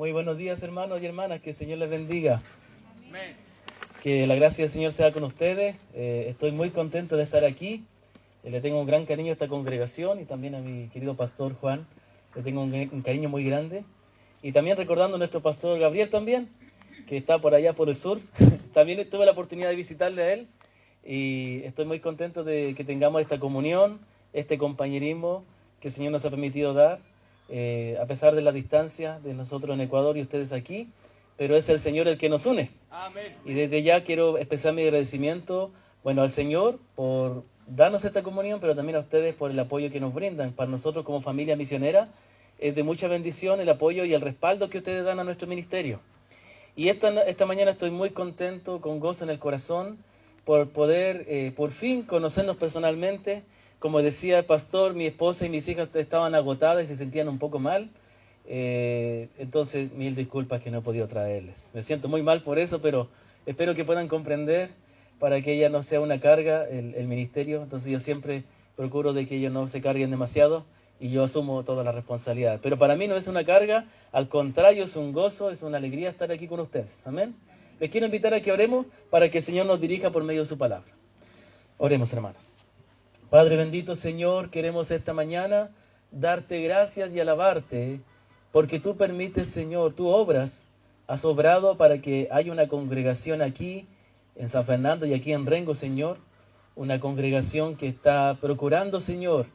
Muy buenos días, hermanos y hermanas, que el Señor les bendiga. Amén. Que la gracia del Señor sea con ustedes. Estoy muy contento de estar aquí. Le tengo un gran cariño a esta congregación y también a mi querido pastor Juan. Le tengo un cariño muy grande. Y también recordando a nuestro pastor Gabriel también, que está por allá por el sur. También tuve la oportunidad de visitarle a él y estoy muy contento de que tengamos esta comunión, este compañerismo que el Señor nos ha permitido dar. A pesar de la distancia de nosotros en Ecuador y ustedes aquí, pero es el Señor el que nos une. Amén. Y desde ya quiero expresar mi agradecimiento, al Señor por darnos esta comunión, pero también a ustedes por el apoyo que nos brindan. Para nosotros como familia misionera es de mucha bendición el apoyo y el respaldo que ustedes dan a nuestro ministerio. Y esta mañana estoy muy contento, con gozo en el corazón, por poder por fin conocernos personalmente. Como decía el pastor, mi esposa y mis hijas estaban agotadas y se sentían un poco mal. Entonces, mil disculpas que no he podido traerles. Me siento muy mal por eso, pero espero que puedan comprender para que ella no sea una carga, el ministerio. Entonces yo siempre procuro de que ellos no se carguen demasiado y yo asumo toda la responsabilidad. Pero para mí no es una carga, al contrario, es un gozo, es una alegría estar aquí con ustedes. Amén. Les quiero invitar a que oremos para que el Señor nos dirija por medio de su palabra. Oremos, hermanos. Padre bendito Señor, queremos esta mañana darte gracias y alabarte, porque tú permites, Señor, tú obras, has obrado para que haya una congregación aquí en San Fernando y aquí en Rengo, Señor, una congregación que está procurando, Señor,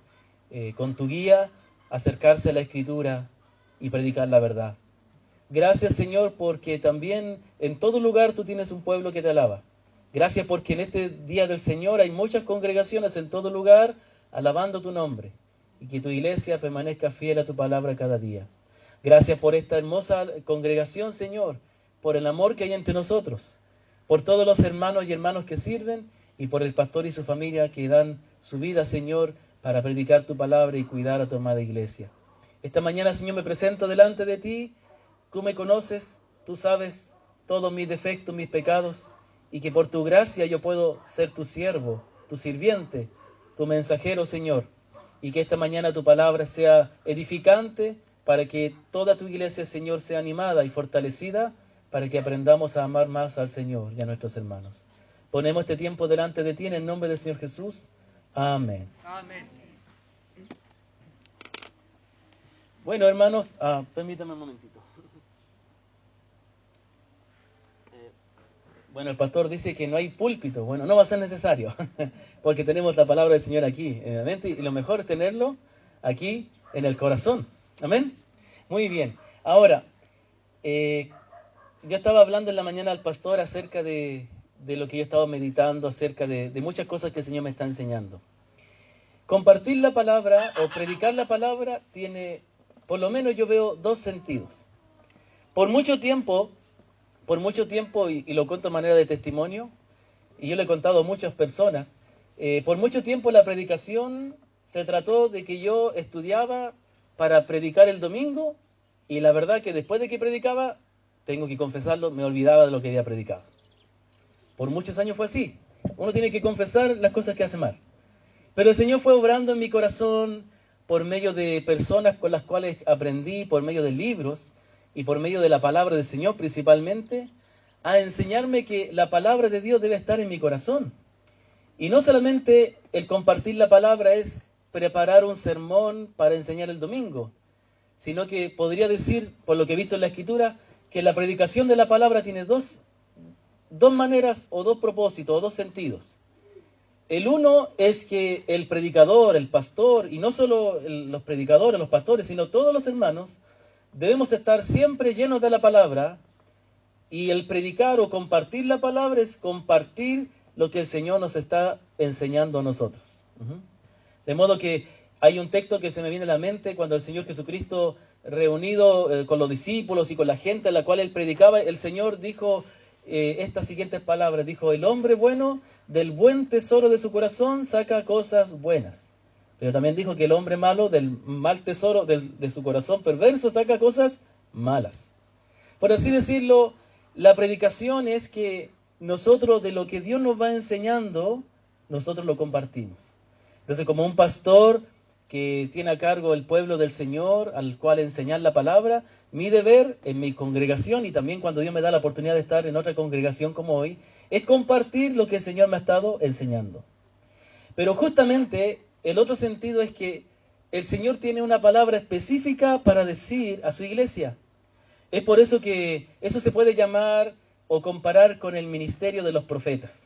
con tu guía, acercarse a la Escritura y predicar la verdad. Gracias, Señor, porque también en todo lugar tú tienes un pueblo que te alaba. Gracias porque en este día del Señor hay muchas congregaciones en todo lugar alabando tu nombre y que tu iglesia permanezca fiel a tu palabra cada día. Gracias por esta hermosa congregación, Señor, por el amor que hay entre nosotros, por todos los hermanos y hermanas que sirven y por el pastor y su familia que dan su vida, Señor, para predicar tu palabra y cuidar a tu amada iglesia. Esta mañana, Señor, me presento delante de ti. Tú me conoces, tú sabes todos mis defectos, mis pecados, y que por tu gracia yo puedo ser tu siervo, tu sirviente, tu mensajero, Señor, y que esta mañana tu palabra sea edificante para que toda tu iglesia, Señor, sea animada y fortalecida para que aprendamos a amar más al Señor y a nuestros hermanos. Ponemos este tiempo delante de ti en el nombre del Señor Jesús. Amén. Amén. Bueno, hermanos, permítame un momentito. Bueno, el pastor dice que no hay púlpito. Bueno, no va a ser necesario, porque tenemos la palabra del Señor aquí en la mente, y lo mejor es tenerlo aquí en el corazón. Amén. Muy bien. Ahora, yo estaba hablando en la mañana al pastor acerca de lo que yo estaba meditando, acerca de muchas cosas que el Señor me está enseñando. Compartir la palabra o predicar la palabra tiene, por lo menos yo veo, dos sentidos. Por mucho tiempo, y lo cuento de manera de testimonio, y yo le he contado a muchas personas, por mucho tiempo la predicación se trató de que yo estudiaba para predicar el domingo, y la verdad que después de que predicaba, tengo que confesarlo, me olvidaba de lo que había predicado. Por muchos años fue así. Uno tiene que confesar las cosas que hace mal. Pero el Señor fue obrando en mi corazón por medio de personas con las cuales aprendí, por medio de libros, y por medio de la palabra del Señor principalmente, a enseñarme que la palabra de Dios debe estar en mi corazón. Y no solamente el compartir la palabra es preparar un sermón para enseñar el domingo, sino que podría decir, por lo que he visto en la Escritura, que la predicación de la palabra tiene dos maneras o dos propósitos o dos sentidos. El uno es que el predicador, el pastor, y no solo los predicadores, los pastores, sino todos los hermanos, debemos estar siempre llenos de la palabra, y el predicar o compartir la palabra es compartir lo que el Señor nos está enseñando a nosotros. De modo que hay un texto que se me viene a la mente cuando el Señor Jesucristo, reunido con los discípulos y con la gente a la cual Él predicaba, el Señor dijo estas siguientes palabras, dijo: el hombre bueno del buen tesoro de su corazón saca cosas buenas. Pero también dijo que el hombre malo del mal tesoro de su corazón perverso saca cosas malas. Por así decirlo, la predicación es que nosotros de lo que Dios nos va enseñando, nosotros lo compartimos. Entonces, como un pastor que tiene a cargo el pueblo del Señor, al cual enseñar la palabra. Mi deber en mi congregación y también cuando Dios me da la oportunidad de estar en otra congregación como hoy, es compartir lo que el Señor me ha estado enseñando. Pero justamente el otro sentido es que el Señor tiene una palabra específica para decir a su iglesia. Es por eso que eso se puede llamar o comparar con el ministerio de los profetas.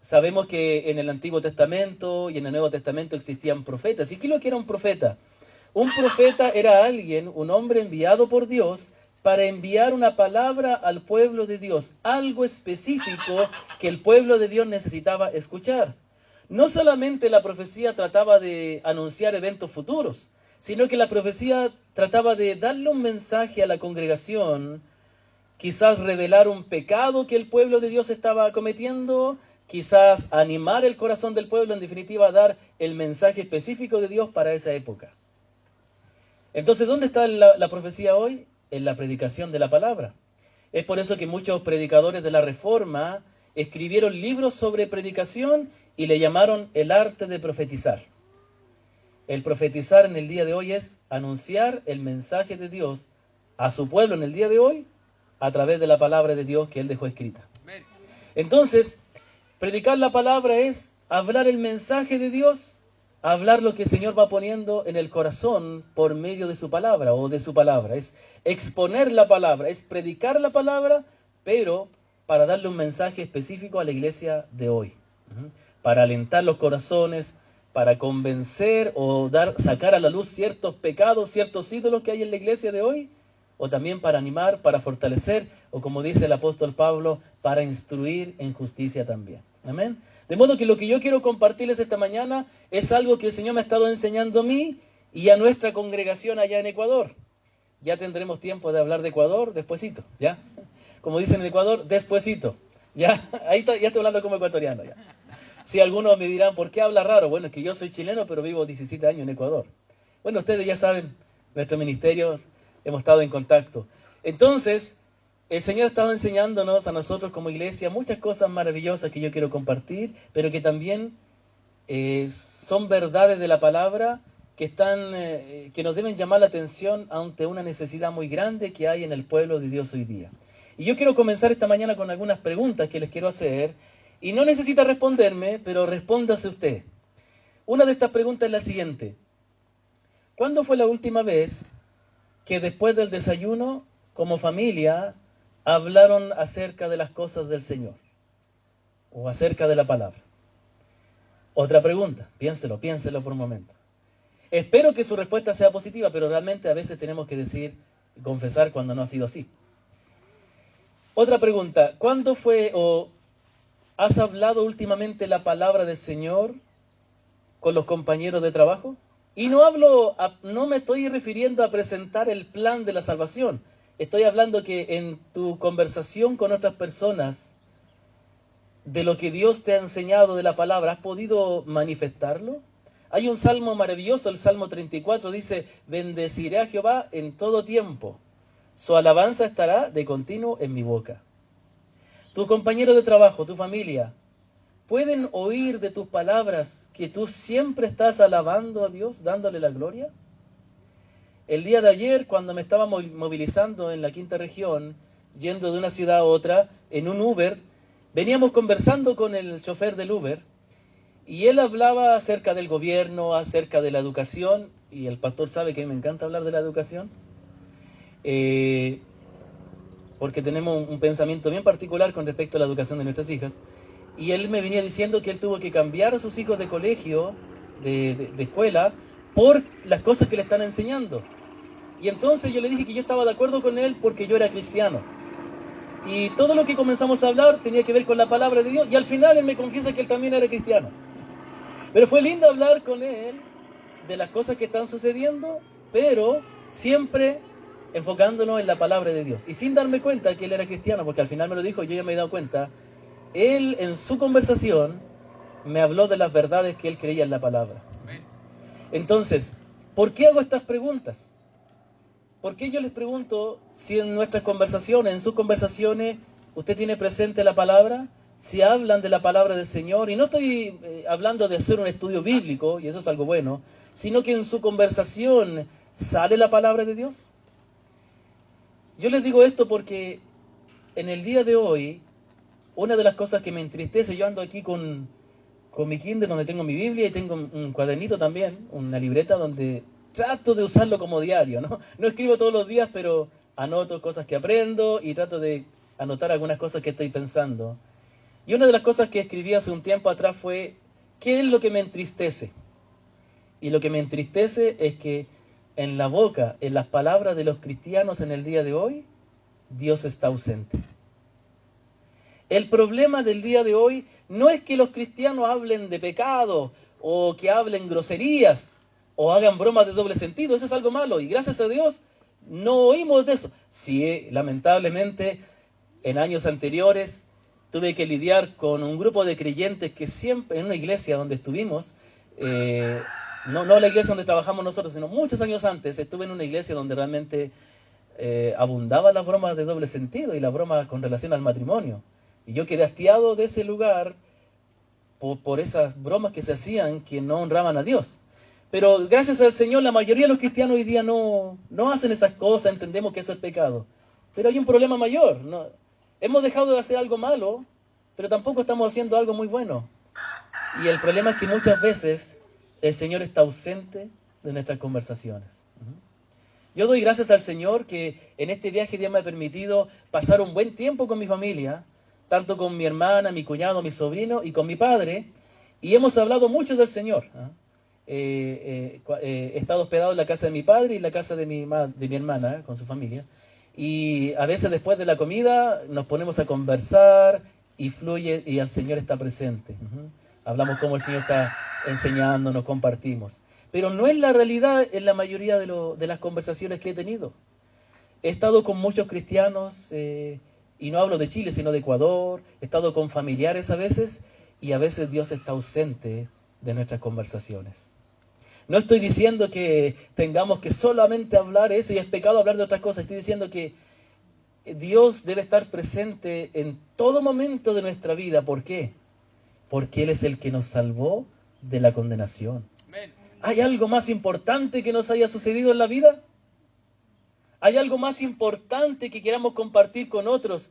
Sabemos que en el Antiguo Testamento y en el Nuevo Testamento existían profetas. ¿Y qué es lo que era un profeta? Un profeta era alguien, un hombre enviado por Dios para enviar una palabra al pueblo de Dios, algo específico que el pueblo de Dios necesitaba escuchar. No solamente la profecía trataba de anunciar eventos futuros, sino que la profecía trataba de darle un mensaje a la congregación, quizás revelar un pecado que el pueblo de Dios estaba cometiendo, quizás animar el corazón del pueblo, en definitiva dar el mensaje específico de Dios para esa época. Entonces, ¿dónde está la profecía hoy? En la predicación de la palabra. Es por eso que muchos predicadores de la Reforma escribieron libros sobre predicación y le llamaron el arte de profetizar. El profetizar en el día de hoy es anunciar el mensaje de Dios a su pueblo en el día de hoy a través de la palabra de Dios que Él dejó escrita. Entonces, predicar la palabra es hablar el mensaje de Dios, hablar lo que el Señor va poniendo en el corazón por medio de su palabra o de su palabra. Es exponer la palabra, es predicar la palabra, pero para darle un mensaje específico a la iglesia de hoy. Para alentar los corazones, para convencer o sacar a la luz ciertos pecados, ciertos ídolos que hay en la iglesia de hoy, o también para animar, para fortalecer, o como dice el apóstol Pablo, para instruir en justicia también. Amén. De modo que lo que yo quiero compartirles esta mañana es algo que el Señor me ha estado enseñando a mí y a nuestra congregación allá en Ecuador. Ya tendremos tiempo de hablar de Ecuador despuesito, ¿ya? Como dicen en Ecuador, despuesito, ¿ya? Ahí está, ya estoy hablando como ecuatoriano, ¿ya? Si algunos me dirán, ¿por qué habla raro? Bueno, es que yo soy chileno, pero vivo 17 años en Ecuador. Bueno, ustedes ya saben, nuestros ministerios hemos estado en contacto. Entonces, el Señor ha estado enseñándonos a nosotros como iglesia muchas cosas maravillosas que yo quiero compartir, pero que también son verdades de la palabra que nos deben llamar la atención ante una necesidad muy grande que hay en el pueblo de Dios hoy día. Y yo quiero comenzar esta mañana con algunas preguntas que les quiero hacer, y no necesita responderme, pero respóndase usted. Una de estas preguntas es la siguiente. ¿Cuándo fue la última vez que después del desayuno, como familia, hablaron acerca de las cosas del Señor? O acerca de la palabra. Otra pregunta, piénselo por un momento. Espero que su respuesta sea positiva, pero realmente a veces tenemos que decir, confesar cuando no ha sido así. Otra pregunta, ¿cuándo fue o has hablado últimamente la palabra del Señor con los compañeros de trabajo? Y no me estoy refiriendo a presentar el plan de la salvación. Estoy hablando que en tu conversación con otras personas, de lo que Dios te ha enseñado de la palabra, ¿has podido manifestarlo? Hay un salmo maravilloso, el Salmo 34, dice, bendeciré a Jehová en todo tiempo. Su alabanza estará de continuo en mi boca. Tu compañero de trabajo, tu familia, ¿pueden oír de tus palabras que tú siempre estás alabando a Dios, dándole la gloria? El día de ayer, cuando me estaba movilizando en la quinta región, yendo de una ciudad a otra, en un Uber, veníamos conversando con el chofer del Uber, y él hablaba acerca del gobierno, acerca de la educación, y el pastor sabe que me encanta hablar de la educación, porque tenemos un pensamiento bien particular con respecto a la educación de nuestras hijas. Y él me venía diciendo que él tuvo que cambiar a sus hijos de colegio, de escuela, por las cosas que le están enseñando. Y entonces yo le dije que yo estaba de acuerdo con él porque yo era cristiano. Y todo lo que comenzamos a hablar tenía que ver con la palabra de Dios. Y al final él me confiesa que él también era cristiano. Pero fue lindo hablar con él de las cosas que están sucediendo, pero siempre enfocándonos en la palabra de Dios. Y sin darme cuenta que él era cristiano, porque al final me lo dijo, yo ya me he dado cuenta. Él en su conversación me habló de las verdades que él creía en la palabra. Entonces, ¿por qué hago estas preguntas? ¿Por qué yo les pregunto si en nuestras conversaciones, en sus conversaciones, usted tiene presente la palabra? Si hablan de la palabra del Señor, y no estoy hablando de hacer un estudio bíblico, y eso es algo bueno, sino que en su conversación sale la palabra de Dios. Yo les digo esto porque en el día de hoy, una de las cosas que me entristece, yo ando aquí con mi Kindle donde tengo mi Biblia y tengo un cuadernito también, una libreta donde trato de usarlo como diario, ¿no? No escribo todos los días, pero anoto cosas que aprendo y trato de anotar algunas cosas que estoy pensando. Y una de las cosas que escribí hace un tiempo atrás fue, ¿qué es lo que me entristece? Y lo que me entristece es que en la boca, en las palabras de los cristianos en el día de hoy, Dios está ausente. El problema del día de hoy no es que los cristianos hablen de pecado o que hablen groserías o hagan bromas de doble sentido. Eso es algo malo y gracias a Dios no oímos de eso. Sí, lamentablemente en años anteriores tuve que lidiar con un grupo de creyentes que siempre, en una iglesia donde estuvimos, no la iglesia donde trabajamos nosotros, sino muchos años antes, estuve en una iglesia donde realmente abundaban las bromas de doble sentido y las bromas con relación al matrimonio. Y yo quedé hastiado de ese lugar por esas bromas que se hacían que no honraban a Dios. Pero gracias al Señor, la mayoría de los cristianos hoy día no hacen esas cosas, entendemos que eso es pecado. Pero hay un problema mayor, ¿no? Hemos dejado de hacer algo malo, pero tampoco estamos haciendo algo muy bueno. Y el problema es que muchas veces el Señor está ausente de nuestras conversaciones. Yo doy gracias al Señor que en este viaje Dios me ha permitido pasar un buen tiempo con mi familia, tanto con mi hermana, mi cuñado, mi sobrino y con mi padre, y hemos hablado mucho del Señor. He estado hospedado en la casa de mi padre y en la casa de mi hermana, con su familia, y a veces después de la comida nos ponemos a conversar y fluye y el Señor está presente. Hablamos cómo el Señor está enseñando, nos compartimos. Pero no es la realidad en la mayoría de las conversaciones que he tenido. He estado con muchos cristianos, y no hablo de Chile, sino de Ecuador. He estado con familiares a veces, y a veces Dios está ausente de nuestras conversaciones. No estoy diciendo que tengamos que solamente hablar eso y es pecado hablar de otras cosas. Estoy diciendo que Dios debe estar presente en todo momento de nuestra vida. ¿Por qué? Porque Él es el que nos salvó de la condenación. ¿Hay algo más importante que nos haya sucedido en la vida? ¿Hay algo más importante que queramos compartir con otros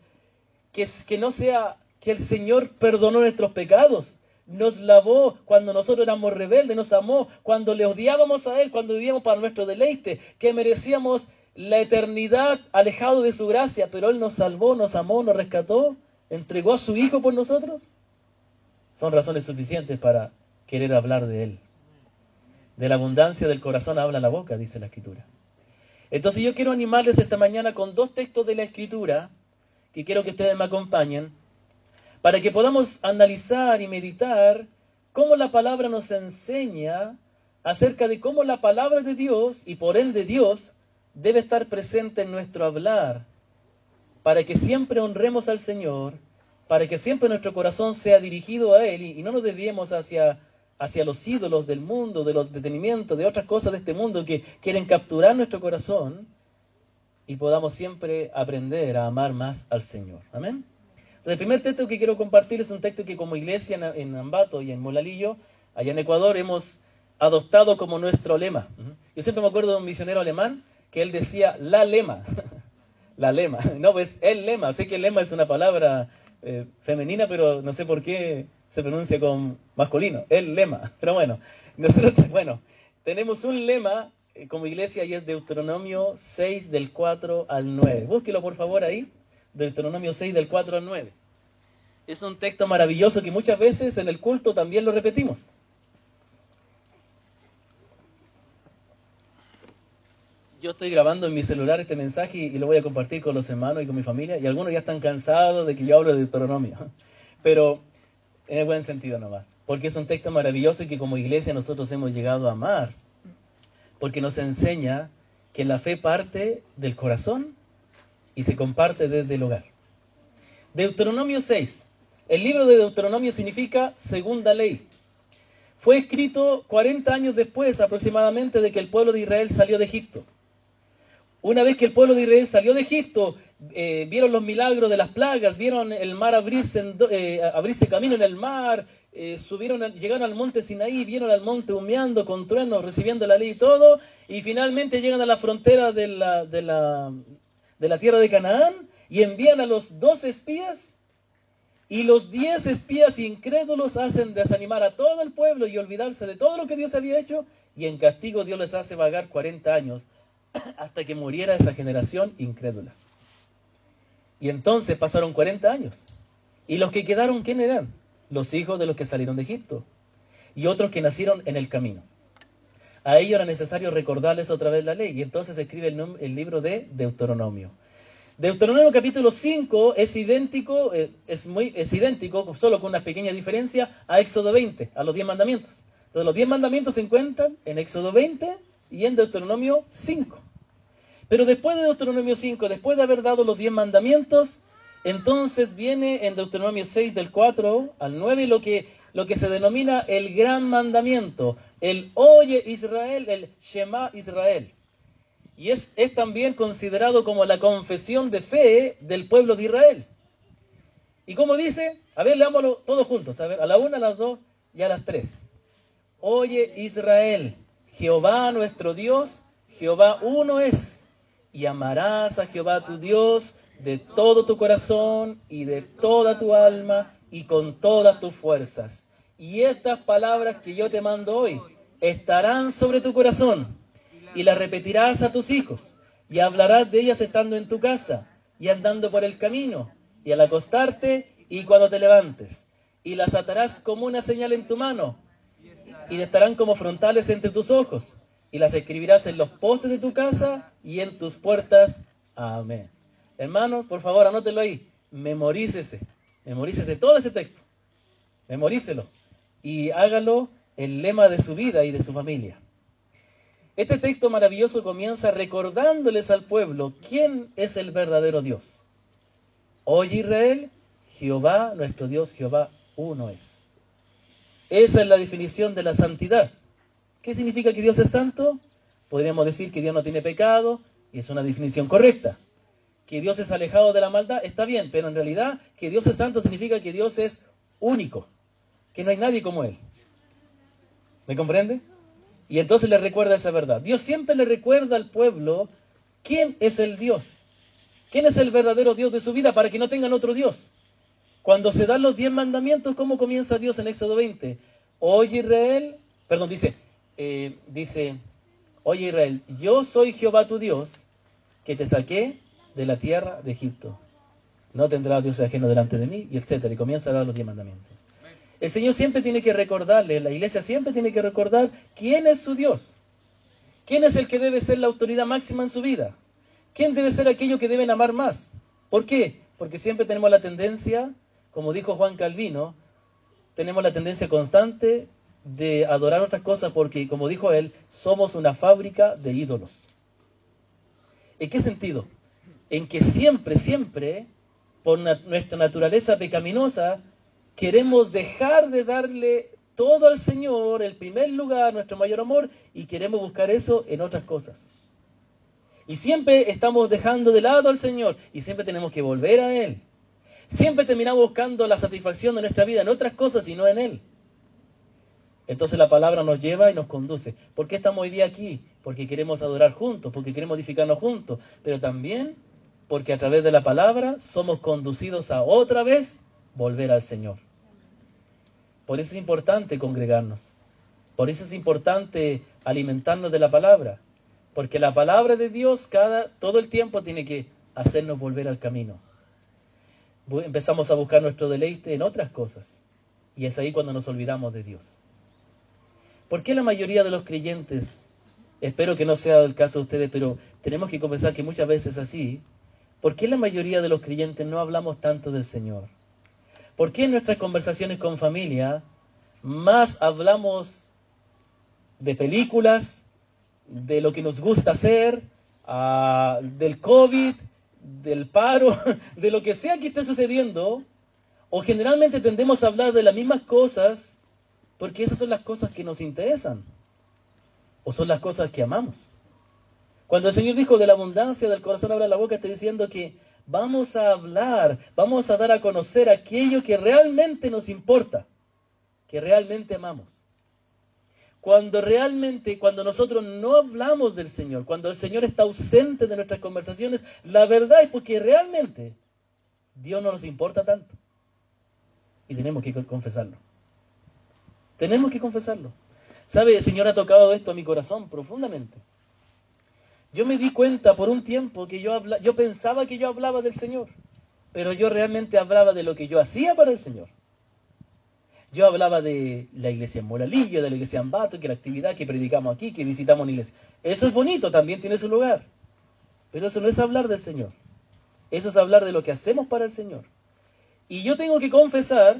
que no sea que el Señor perdonó nuestros pecados? Nos lavó cuando nosotros éramos rebeldes, nos amó cuando le odiábamos a Él, cuando vivíamos para nuestro deleite, que merecíamos la eternidad alejado de su gracia, pero Él nos salvó, nos amó, nos rescató, entregó a su Hijo por nosotros. Son razones suficientes para querer hablar de Él. De la abundancia del corazón habla la boca, dice la Escritura. Entonces yo quiero animarles esta mañana con dos textos de la Escritura, que quiero que ustedes me acompañen, para que podamos analizar y meditar cómo la palabra nos enseña acerca de cómo la palabra de Dios, y por ende Dios, debe estar presente en nuestro hablar, para que siempre honremos al Señor, para que siempre nuestro corazón sea dirigido a Él y no nos desviemos hacia los ídolos del mundo, de los detenimientos, de otras cosas de este mundo que quieren capturar nuestro corazón, y podamos siempre aprender a amar más al Señor. Amén. Entonces, el primer texto que quiero compartir es un texto que como iglesia en Ambato y en Molalillo, allá en Ecuador, hemos adoptado como nuestro lema. Yo siempre me acuerdo de un misionero alemán que él decía la lema. La lema. No, pues el lema. Sé que el lema es una palabra femenina, pero no sé por qué se pronuncia con masculino. El lema. Pero bueno, nosotros tenemos un lema como iglesia y es Deuteronomio 6 del 4 al 9. Búsquelo por favor ahí. Deuteronomio 6 del 4 al 9. Es un texto maravilloso que muchas veces en el culto también lo repetimos. Yo estoy grabando en mi celular este mensaje y lo voy a compartir con los hermanos y con mi familia, y algunos ya están cansados de que yo hable de Deuteronomio, pero en el buen sentido nomás, porque es un texto maravilloso y que como iglesia nosotros hemos llegado a amar, porque nos enseña que la fe parte del corazón y se comparte desde el hogar. Deuteronomio 6. El libro de Deuteronomio significa segunda ley. Fue escrito 40 años después aproximadamente de que el pueblo de Israel salió de Egipto. Una vez que el pueblo de Israel salió de Egipto, vieron los milagros de las plagas, vieron el mar abrirse camino en el mar, llegaron al monte Sinaí, vieron al monte humeando con truenos, recibiendo la ley y todo, y finalmente llegan a la frontera de la tierra de Canaán y envían a los 12 espías, y los 10 espías incrédulos hacen desanimar a todo el pueblo y olvidarse de todo lo que Dios había hecho, y en castigo Dios les hace vagar 40 años hasta que muriera esa generación incrédula. Y entonces pasaron 40 años. Y los que quedaron, ¿quién eran? Los hijos de los que salieron de Egipto. Y otros que nacieron en el camino. A ellos era necesario recordarles otra vez la ley. Y entonces se escribe el libro de Deuteronomio. Deuteronomio capítulo 5 es idéntico, solo con una pequeña diferencia, a Éxodo 20, a los 10 mandamientos. Entonces los 10 mandamientos se encuentran en Éxodo 20 y en Deuteronomio 5. Pero después de Deuteronomio 5, después de haber dado los 10 mandamientos, entonces viene en Deuteronomio 6 del 4 al 9 lo que se denomina el gran mandamiento, el Oye Israel, el Shema Israel. Y es también considerado como la confesión de fe del pueblo de Israel. ¿Y cómo dice? A ver, leámoslo todos juntos, a ver, a la 1, a las 2 y a las 3. Oye Israel, Jehová nuestro Dios, Jehová uno es, y amarás a Jehová tu Dios de todo tu corazón y de toda tu alma y con todas tus fuerzas. Y estas palabras que yo te mando hoy estarán sobre tu corazón, y las repetirás a tus hijos, y hablarás de ellas estando en tu casa, y andando por el camino, y al acostarte, y cuando te levantes. Y las atarás como una señal en tu mano, y estarán como frontales entre tus ojos, y las escribirás en los postes de tu casa y en tus puertas. Amén. Hermanos, por favor, anótelo ahí. Memorícese todo ese texto. Memorícelo. Y hágalo el lema de su vida y de su familia. Este texto maravilloso comienza recordándoles al pueblo quién es el verdadero Dios. Oye Israel, Jehová nuestro Dios, Jehová uno es. Esa es la definición de la santidad. ¿Qué significa que Dios es santo? Podríamos decir que Dios no tiene pecado, y es una definición correcta. Que Dios es alejado de la maldad, está bien, pero en realidad que Dios es santo significa que Dios es único, que no hay nadie como Él. ¿Me comprende? Y entonces le recuerda esa verdad. Dios siempre le recuerda al pueblo quién es el Dios, quién es el verdadero Dios de su vida, para que no tengan otro Dios. Cuando se dan los 10 mandamientos, ¿cómo comienza Dios en Éxodo 20? Oye Israel, dice, oye Israel, yo soy Jehová tu Dios, que te saqué de la tierra de Egipto. No tendrás Dios ajeno delante de mí, y etcétera. Y comienza a dar los 10 mandamientos. El Señor siempre tiene que recordarle, la iglesia siempre tiene que recordar quién es su Dios. ¿Quién es el que debe ser la autoridad máxima en su vida? ¿Quién debe ser aquello que deben amar más? ¿Por qué? Porque siempre tenemos la tendencia, como dijo Juan Calvino, tenemos la tendencia constante de adorar otras cosas porque, como dijo él, somos una fábrica de ídolos. ¿En qué sentido? En que siempre, por nuestra naturaleza pecaminosa, queremos dejar de darle todo al Señor, el primer lugar, nuestro mayor amor, y queremos buscar eso en otras cosas. Y siempre estamos dejando de lado al Señor, y siempre tenemos que volver a Él. Siempre terminamos buscando la satisfacción de nuestra vida en otras cosas y no en Él. Entonces la palabra nos lleva y nos conduce. ¿Por qué estamos hoy día aquí? Porque queremos adorar juntos, porque queremos edificarnos juntos, pero también porque a través de la palabra somos conducidos a otra vez volver al Señor. Por eso es importante congregarnos. Por eso es importante alimentarnos de la palabra. Porque la palabra de Dios todo el tiempo tiene que hacernos volver al camino. Empezamos a buscar nuestro deleite en otras cosas. Y es ahí cuando nos olvidamos de Dios. ¿Por qué la mayoría de los creyentes, espero que no sea el caso de ustedes, pero tenemos que confesar que muchas veces es así, ¿por qué la mayoría de los creyentes no hablamos tanto del Señor? ¿Por qué en nuestras conversaciones con familia más hablamos de películas, de lo que nos gusta hacer, del COVID, del paro, de lo que sea que esté sucediendo? O generalmente tendemos a hablar de las mismas cosas porque esas son las cosas que nos interesan o son las cosas que amamos. Cuando el Señor dijo de la abundancia del corazón habla la boca, está diciendo que vamos a hablar, vamos a dar a conocer aquello que realmente nos importa, que realmente amamos. Cuando nosotros no hablamos del Señor, cuando el Señor está ausente de nuestras conversaciones, la verdad es porque realmente Dios no nos importa tanto. Y tenemos que confesarlo. Tenemos que confesarlo. ¿Sabe? El Señor ha tocado esto a mi corazón profundamente. Yo me di cuenta por un tiempo que yo pensaba que yo hablaba del Señor, pero yo realmente hablaba de lo que yo hacía para el Señor. Yo hablaba de la iglesia en Moralillo, de la iglesia en Ambato, que la actividad que predicamos aquí, que visitamos una iglesia. Eso es bonito, también tiene su lugar. Pero eso no es hablar del Señor. Eso es hablar de lo que hacemos para el Señor. Y yo tengo que confesar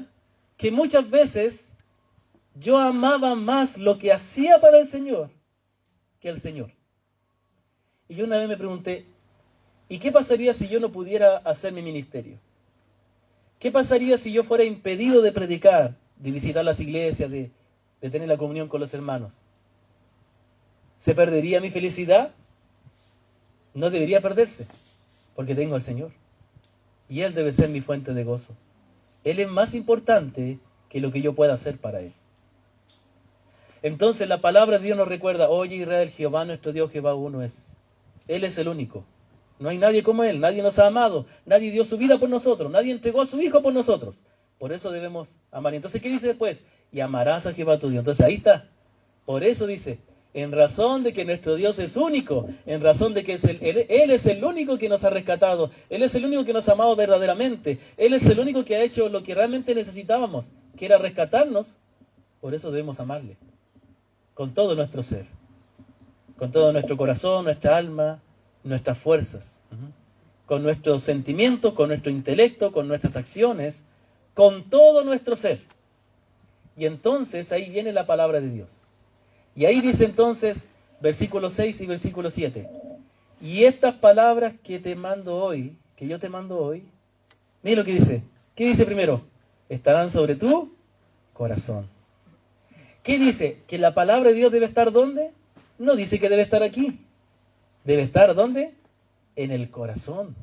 que muchas veces yo amaba más lo que hacía para el Señor que al Señor. Y yo una vez me pregunté, ¿y qué pasaría si yo no pudiera hacer mi ministerio? ¿Qué pasaría si yo fuera impedido de predicar, de visitar las iglesias, de tener la comunión con los hermanos? ¿Se perdería mi felicidad? No debería perderse, porque tengo al Señor. Y Él debe ser mi fuente de gozo. Él es más importante que lo que yo pueda hacer para Él. Entonces la palabra de Dios nos recuerda, oye Israel, Jehová nuestro Dios, Jehová uno es. Él es el único. No hay nadie como Él, nadie nos ha amado, nadie dio su vida por nosotros, nadie entregó a su Hijo por nosotros. Por eso debemos amar. Entonces, ¿qué dice después? Y amarás a Jehová tu Dios. Entonces ahí está. Por eso dice, en razón de que nuestro Dios es único, en razón de que Él es el único que nos ha rescatado, Él es el único que nos ha amado verdaderamente, Él es el único que ha hecho lo que realmente necesitábamos, que era rescatarnos, por eso debemos amarle, con todo nuestro ser, con todo nuestro corazón, nuestra alma, nuestras fuerzas, con nuestros sentimientos, con nuestro intelecto, con nuestras acciones, con todo nuestro ser. Y entonces ahí viene la palabra de Dios. Y ahí dice entonces, versículo 6 y versículo 7, y estas palabras que te mando hoy, que yo te mando hoy, mira lo que dice. ¿Qué dice primero? Estarán sobre tu corazón. ¿Qué dice? ¿Que la palabra de Dios debe estar ¿dónde? No dice que debe estar aquí. Debe estar ¿dónde? En el corazón.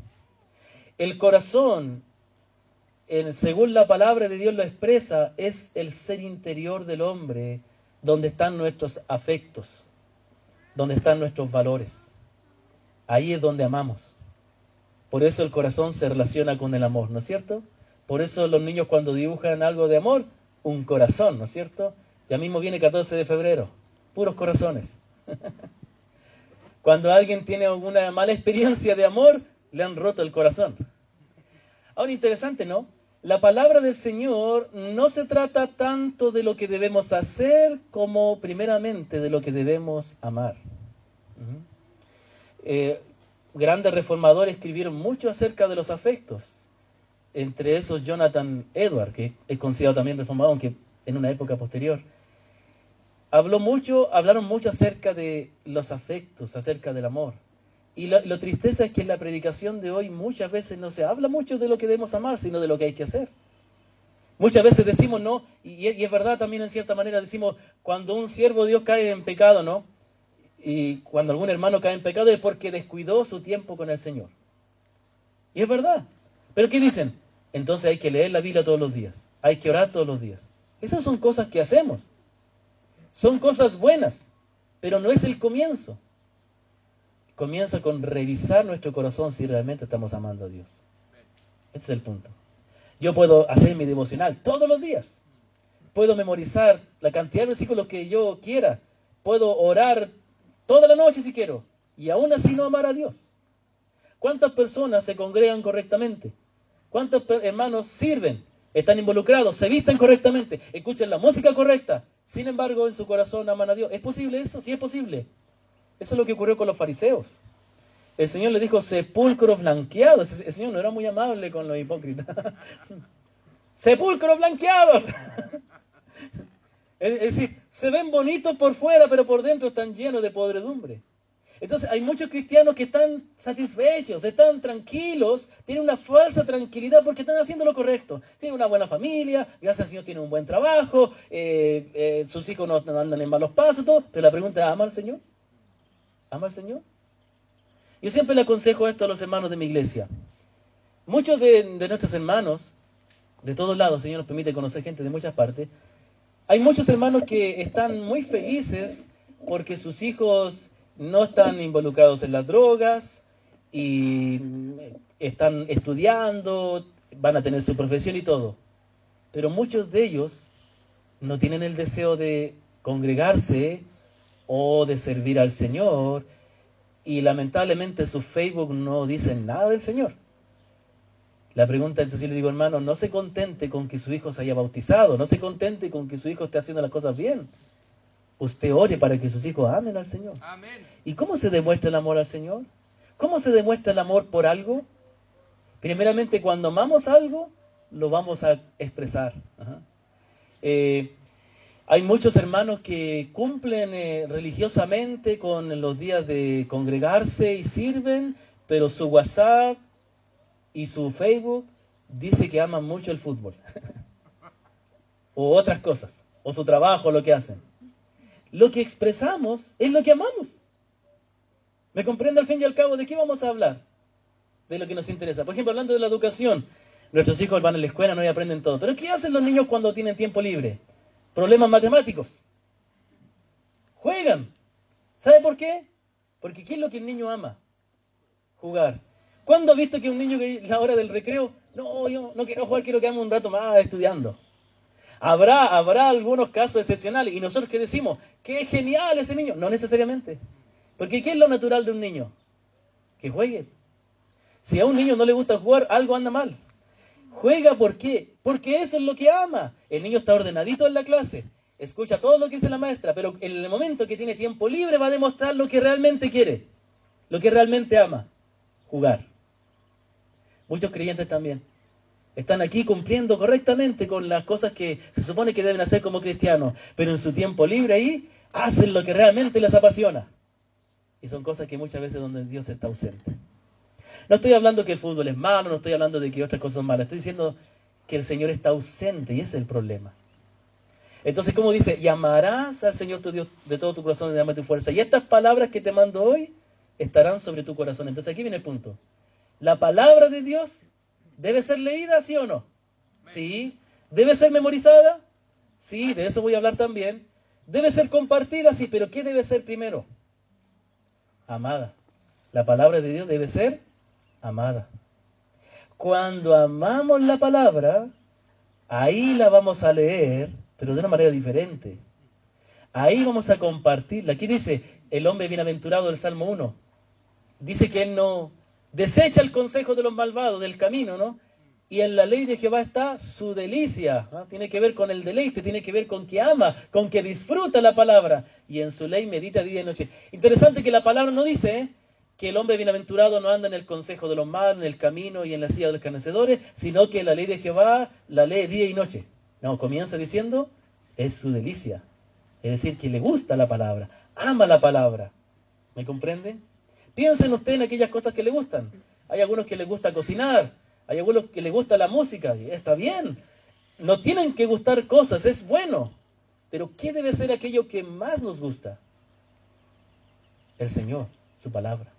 El corazón, según la palabra de Dios lo expresa, es el ser interior del hombre, donde están nuestros afectos, donde están nuestros valores. Ahí es donde amamos. Por eso el corazón se relaciona con el amor, ¿no es cierto? Por eso los niños cuando dibujan algo de amor, un corazón, ¿no es cierto? Ya mismo viene 14 de febrero, puros corazones. Cuando alguien tiene alguna mala experiencia de amor, le han roto el corazón. Ahora, interesante, ¿no? La palabra del Señor no se trata tanto de lo que debemos hacer como primeramente de lo que debemos amar. Grandes reformadores escribieron mucho acerca de los afectos. Entre esos Jonathan Edwards, que es considerado también reformador, aunque en una época posterior. Hablaron mucho acerca de los afectos, acerca del amor. Y lo tristeza es que en la predicación de hoy muchas veces no se habla mucho de lo que debemos amar, sino de lo que hay que hacer. Muchas veces decimos, no, y es verdad también en cierta manera, decimos, cuando un siervo de Dios cae en pecado, ¿no? Y cuando algún hermano cae en pecado es porque descuidó su tiempo con el Señor. Y es verdad. ¿Pero qué dicen? Entonces hay que leer la Biblia todos los días, hay que orar todos los días. Esas son cosas que hacemos. Son cosas buenas, pero no es el comienzo. Comienza con revisar nuestro corazón si realmente estamos amando a Dios. Este es el punto. Yo puedo hacer mi devocional todos los días. Puedo memorizar la cantidad de versículos que yo quiera. Puedo orar toda la noche si quiero. Y aún así no amar a Dios. ¿Cuántas personas se congregan correctamente? ¿Cuántos hermanos sirven? Están involucrados, se visten correctamente, escuchan la música correcta. Sin embargo, en su corazón aman a Dios. ¿Es posible eso? Sí es posible. Eso es lo que ocurrió con los fariseos. El Señor le dijo sepulcros blanqueados. El Señor no era muy amable con los hipócritas. ¡Sepulcros blanqueados! Es decir, se ven bonitos por fuera, pero por dentro están llenos de podredumbre. Entonces hay muchos cristianos que están satisfechos, están tranquilos, tienen una falsa tranquilidad porque están haciendo lo correcto. Tienen una buena familia, gracias al Señor tienen un buen trabajo, sus hijos no andan en malos pasos, todo. Pero la pregunta es, ¿ama al Señor? ¿Ama al Señor? Yo siempre le aconsejo esto a los hermanos de mi iglesia. Muchos de nuestros hermanos, de todos lados, el Señor nos permite conocer gente de muchas partes, Hay muchos hermanos que están muy felices porque sus hijos no están involucrados en las drogas y están estudiando, van a tener su profesión y todo. Pero muchos de ellos no tienen el deseo de congregarse o de servir al Señor, y lamentablemente su Facebook no dicen nada del Señor. La pregunta, entonces yo le digo, hermano, no se contente con que su hijo se haya bautizado, no se contente con que su hijo esté haciendo las cosas bien. Usted ore para que sus hijos amen al Señor. Amén. ¿Y cómo se demuestra el amor al Señor? ¿Cómo se demuestra el amor por algo? Primeramente, cuando amamos algo, lo vamos a expresar. Ajá. Hay muchos hermanos que cumplen religiosamente con los días de congregarse y sirven, pero su WhatsApp y su Facebook dice que aman mucho el fútbol. O otras cosas, o su trabajo, lo que hacen. Lo que expresamos es lo que amamos. ¿Me comprende? Al fin y al cabo, ¿de qué vamos a hablar? De lo que nos interesa. Por ejemplo, hablando de la educación, nuestros hijos van a la escuela, no y aprenden todo. Pero ¿qué hacen los niños cuando tienen tiempo libre? Problemas matemáticos. Juegan. ¿Sabe por qué? Porque ¿qué es lo que el niño ama? Jugar. ¿Cuándo has visto que un niño que a la hora del recreo, no, yo no quiero jugar, quiero quedarme un rato más estudiando? Habrá algunos casos excepcionales. ¿Y nosotros qué decimos? ¡Qué genial ese niño! No necesariamente. Porque ¿qué es lo natural de un niño? Que juegue. Si a un niño no le gusta jugar, algo anda mal. Juega, ¿por qué? Porque eso es lo que ama. El niño está ordenadito en la clase, escucha todo lo que dice la maestra, pero en el momento que tiene tiempo libre va a demostrar lo que realmente quiere, lo que realmente ama, jugar. Muchos creyentes también están aquí cumpliendo correctamente con las cosas que se supone que deben hacer como cristianos, pero en su tiempo libre ahí hacen lo que realmente les apasiona. Y son cosas que muchas veces donde Dios está ausente. No estoy hablando que el fútbol es malo, no estoy hablando de que otras cosas son malas, estoy diciendo que el Señor está ausente y ese es el problema. Entonces, como dice, y amarás al Señor tu Dios de todo tu corazón y de alma y tu fuerza. Y estas palabras que te mando hoy estarán sobre tu corazón. Entonces aquí viene el punto. ¿La palabra de Dios debe ser leída, sí o no? Sí. ¿Debe ser memorizada? Sí, de eso voy a hablar también. ¿Debe ser compartida? Sí, pero ¿qué debe ser primero? Amada. La palabra de Dios debe ser amada. Cuando amamos la palabra, ahí la vamos a leer, pero de una manera diferente. Ahí vamos a compartirla. Aquí dice, el hombre bienaventurado del Salmo 1. Dice que él no desecha el consejo de los malvados, del camino, ¿no? Y en la ley de Jehová está su delicia, ¿no? Tiene que ver con el deleite, tiene que ver con que ama, con que disfruta la palabra. Y en su ley medita día y noche. Interesante que la palabra no dice, que el hombre bienaventurado no anda en el consejo de los malos, en el camino y en la silla de los escarnecedores, sino que la ley de Jehová la lee día y noche. No, comienza diciendo, es su delicia. Es decir, que le gusta la palabra, ama la palabra. ¿Me comprenden? Piensen ustedes en aquellas cosas que le gustan. Hay algunos que les gusta cocinar, hay algunos que les gusta la música, y está bien. No tienen que gustar cosas, es bueno. Pero ¿qué debe ser aquello que más nos gusta? El Señor, su palabra.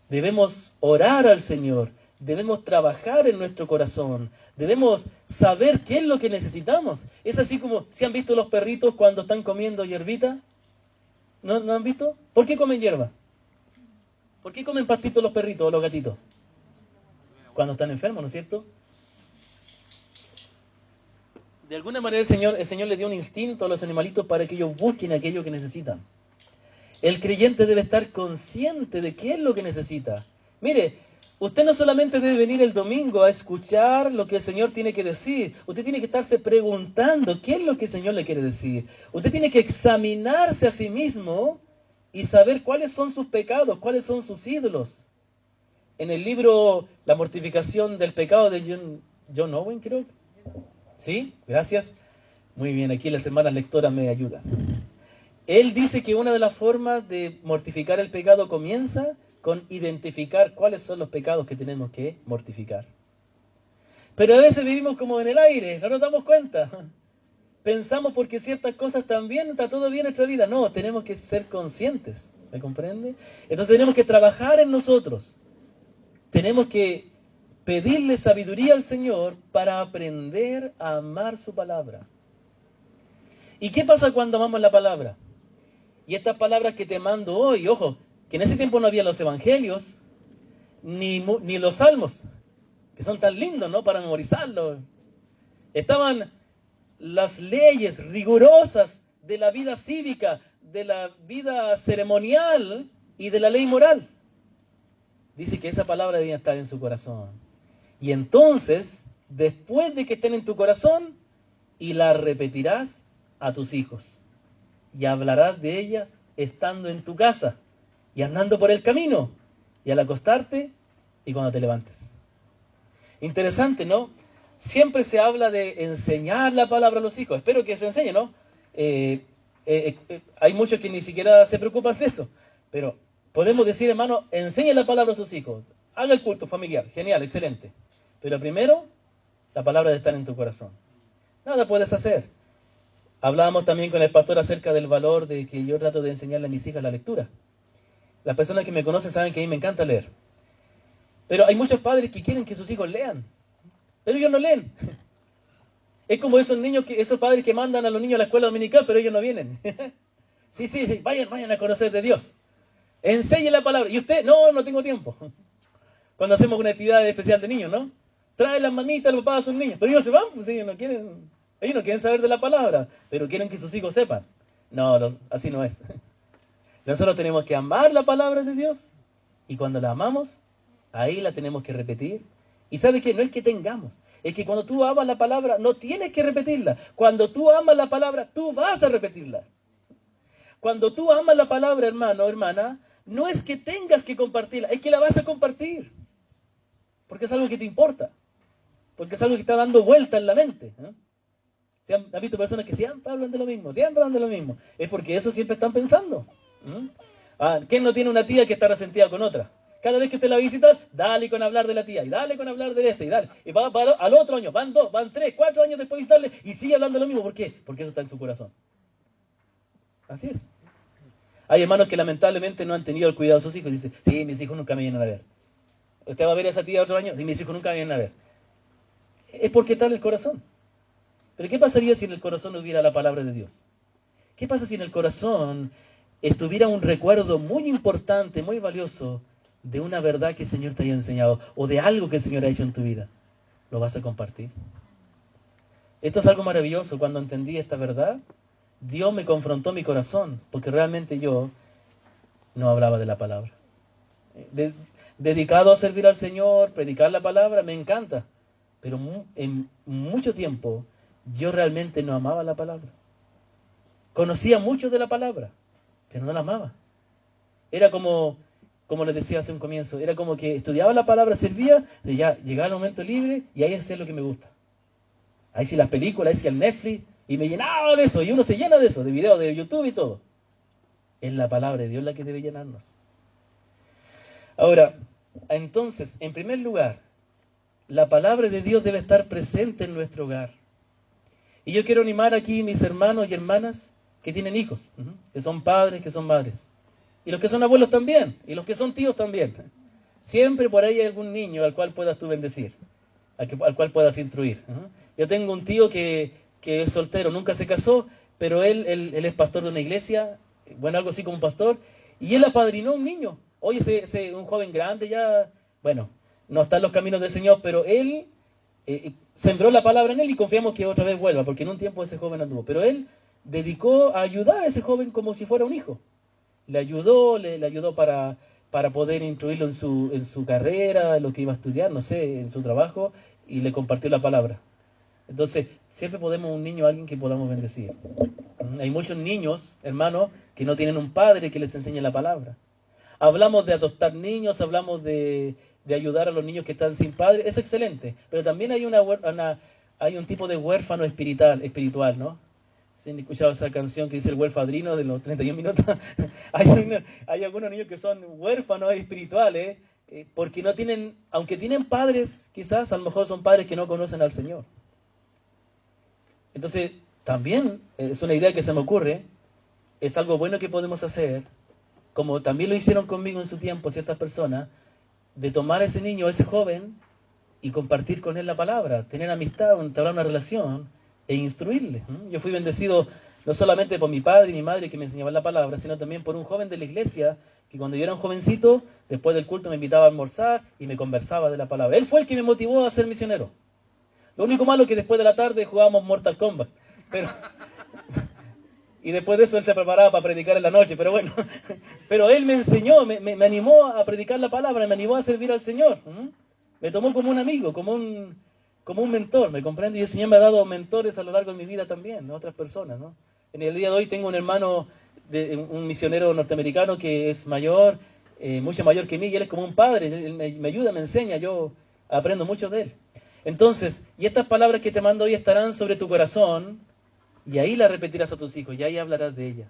Debemos orar al Señor, debemos trabajar en nuestro corazón, debemos saber qué es lo que necesitamos. Es así como, ¿se han visto los perritos cuando están comiendo hierbita? ¿No han visto? ¿Por qué comen hierba? ¿Por qué comen pastitos los perritos o los gatitos? Cuando están enfermos, ¿no es cierto? De alguna manera el Señor le dio un instinto a los animalitos para que ellos busquen aquello que necesitan. El creyente debe estar consciente de qué es lo que necesita. Mire, usted no solamente debe venir el domingo a escuchar lo que el Señor tiene que decir. Usted tiene que estarse preguntando qué es lo que el Señor le quiere decir. Usted tiene que examinarse a sí mismo y saber cuáles son sus pecados, cuáles son sus ídolos. En el libro La mortificación del pecado de John Owen, creo. ¿Sí? Gracias. Muy bien, aquí las hermanas lectoras me ayudan. Él dice que una de las formas de mortificar el pecado comienza con identificar cuáles son los pecados que tenemos que mortificar. Pero a veces vivimos como en el aire, no nos damos cuenta. Pensamos porque ciertas cosas están bien, está todo bien en nuestra vida. No, tenemos que ser conscientes, ¿me comprende? Entonces tenemos que trabajar en nosotros. Tenemos que pedirle sabiduría al Señor para aprender a amar su palabra. ¿Y qué pasa cuando amamos la palabra? Y estas palabras que te mando hoy, ojo, que en ese tiempo no había los evangelios, ni los salmos, que son tan lindos, ¿no? Para memorizarlos. Estaban las leyes rigurosas de la vida cívica, de la vida ceremonial y de la ley moral. Dice que esa palabra debe estar en su corazón. Y entonces, después de que estén en tu corazón, y la repetirás a tus hijos. Y hablarás de ellas estando en tu casa, y andando por el camino, y al acostarte, y cuando te levantes. Interesante, ¿no? Siempre se habla de enseñar la palabra a los hijos. Espero que se enseñe, ¿no? Hay muchos que ni siquiera se preocupan de eso. Pero podemos decir, hermano, enseñe la palabra a sus hijos. Haga el culto familiar. Genial, excelente. Pero primero, la palabra debe estar en tu corazón. Nada puedes hacer. Hablábamos también con el pastor acerca del valor de que yo trato de enseñarle a mis hijas la lectura. Las personas que me conocen saben que a mí me encanta leer. Pero hay muchos padres que quieren que sus hijos lean. Pero ellos no leen. Es como esos niños, esos padres que mandan a los niños a la escuela dominical, pero ellos no vienen. Sí, vayan a conocer de Dios. Enseñen la palabra. Y usted, no tengo tiempo. Cuando hacemos una actividad especial de niños, ¿no? Trae las manitas al papá a sus niños. Pero ellos se van, pues ellos no quieren saber de la palabra, pero quieren que sus hijos sepan. No, así no es. Nosotros tenemos que amar la palabra de Dios, y cuando la amamos, ahí la tenemos que repetir. Y ¿sabe qué? No es que tengamos, es que cuando tú amas la palabra, no tienes que repetirla. Cuando tú amas la palabra, tú vas a repetirla. Cuando tú amas la palabra, hermano o hermana, no es que tengas que compartirla, es que la vas a compartir. Porque es algo que te importa. Porque es algo que está dando vuelta en la mente. ¿Han visto personas que siempre hablan de lo mismo? Es porque eso siempre están pensando. ¿Quién no tiene una tía que está resentida con otra? Cada vez que usted la visita, dale con hablar de la tía, y dale con hablar de este, y dale. Y va al otro año, van 2, van 3, 4 años después de visitarle, y sigue hablando lo mismo. ¿Por qué? Porque eso está en su corazón. Así es. Hay hermanos que lamentablemente no han tenido el cuidado de sus hijos, y dicen, sí, mis hijos nunca me vienen a ver. ¿Usted va a ver a esa tía otro año? Y mis hijos nunca me vienen a ver. Es porque está en el corazón. Pero ¿qué pasaría si en el corazón no hubiera la palabra de Dios? ¿Qué pasa si en el corazón estuviera un recuerdo muy importante, muy valioso, de una verdad que el Señor te haya enseñado, o de algo que el Señor ha hecho en tu vida? ¿Lo vas a compartir? Esto es algo maravilloso. Cuando entendí esta verdad, Dios me confrontó mi corazón, porque realmente yo no hablaba de la palabra. Dedicado a servir al Señor, predicar la palabra, me encanta. Pero en mucho tiempo yo realmente no amaba la palabra. Conocía mucho de la palabra, pero no la amaba. Era como les decía hace un comienzo, era como que estudiaba la palabra, servía, y ya llegaba el momento libre y ahí hacía lo que me gusta. Ahí sí las películas, ahí sí el Netflix, y me llenaba de eso, y uno se llena de eso, de videos de YouTube y todo. Es la palabra de Dios la que debe llenarnos. Ahora, entonces, en primer lugar, la palabra de Dios debe estar presente en nuestro hogar. Y yo quiero animar aquí a mis hermanos y hermanas que tienen hijos, que son padres, que son madres. Y los que son abuelos también, y los que son tíos también. Siempre por ahí hay algún niño al cual puedas tú bendecir, al cual puedas instruir. Yo tengo un tío que es soltero, nunca se casó, pero él es pastor de una iglesia, bueno, algo así como un pastor, y él apadrinó a un niño. Hoy un joven grande ya, bueno, no está en los caminos del Señor, pero él sembró la palabra en él y confiamos que otra vez vuelva, porque en un tiempo ese joven anduvo. Pero él dedicó a ayudar a ese joven como si fuera un hijo. Le ayudó para poder instruirlo en su carrera, en lo que iba a estudiar, no sé, en su trabajo, y le compartió la palabra. Entonces, siempre podemos un niño, alguien que podamos bendecir. Hay muchos niños, hermanos, que no tienen un padre que les enseñe la palabra. Hablamos de adoptar niños, hablamos de ayudar a los niños que están sin padre, es excelente, pero también hay un tipo de huérfano espiritual, ¿no? ¿Sí han escuchado esa canción que dice el huérfadrino de los 31 minutos? Hay algunos niños que son huérfanos espirituales, porque no tienen, aunque tienen padres, quizás a lo mejor son padres que no conocen al Señor. Entonces, también es una idea que se me ocurre, es algo bueno que podemos hacer, como también lo hicieron conmigo en su tiempo ciertas personas, de tomar a ese niño, a ese joven, y compartir con él la palabra, tener amistad, entablar una relación, e instruirle. Yo fui bendecido No solamente por mi padre y mi madre que me enseñaban la palabra, sino también por un joven de la iglesia que cuando yo era un jovencito, después del culto me invitaba a almorzar y me conversaba de la palabra. Él fue el que me motivó a ser misionero. Lo único malo es que después de la tarde jugábamos Mortal Kombat. Y después de eso él se preparaba para predicar en la noche, pero bueno. Pero él me enseñó, me animó a predicar la palabra, me animó a servir al Señor. Me tomó como un amigo, como un mentor, ¿me comprende? Y el Señor me ha dado mentores a lo largo de mi vida también, ¿no? Otras personas, ¿no? En el día de hoy tengo un hermano, un misionero norteamericano que es mayor, mucho mayor que mí, y él es como un padre, él me ayuda, me enseña, yo aprendo mucho de él. Entonces, y estas palabras que te mando hoy estarán sobre tu corazón, y ahí las repetirás a tus hijos, y ahí hablarás de ella.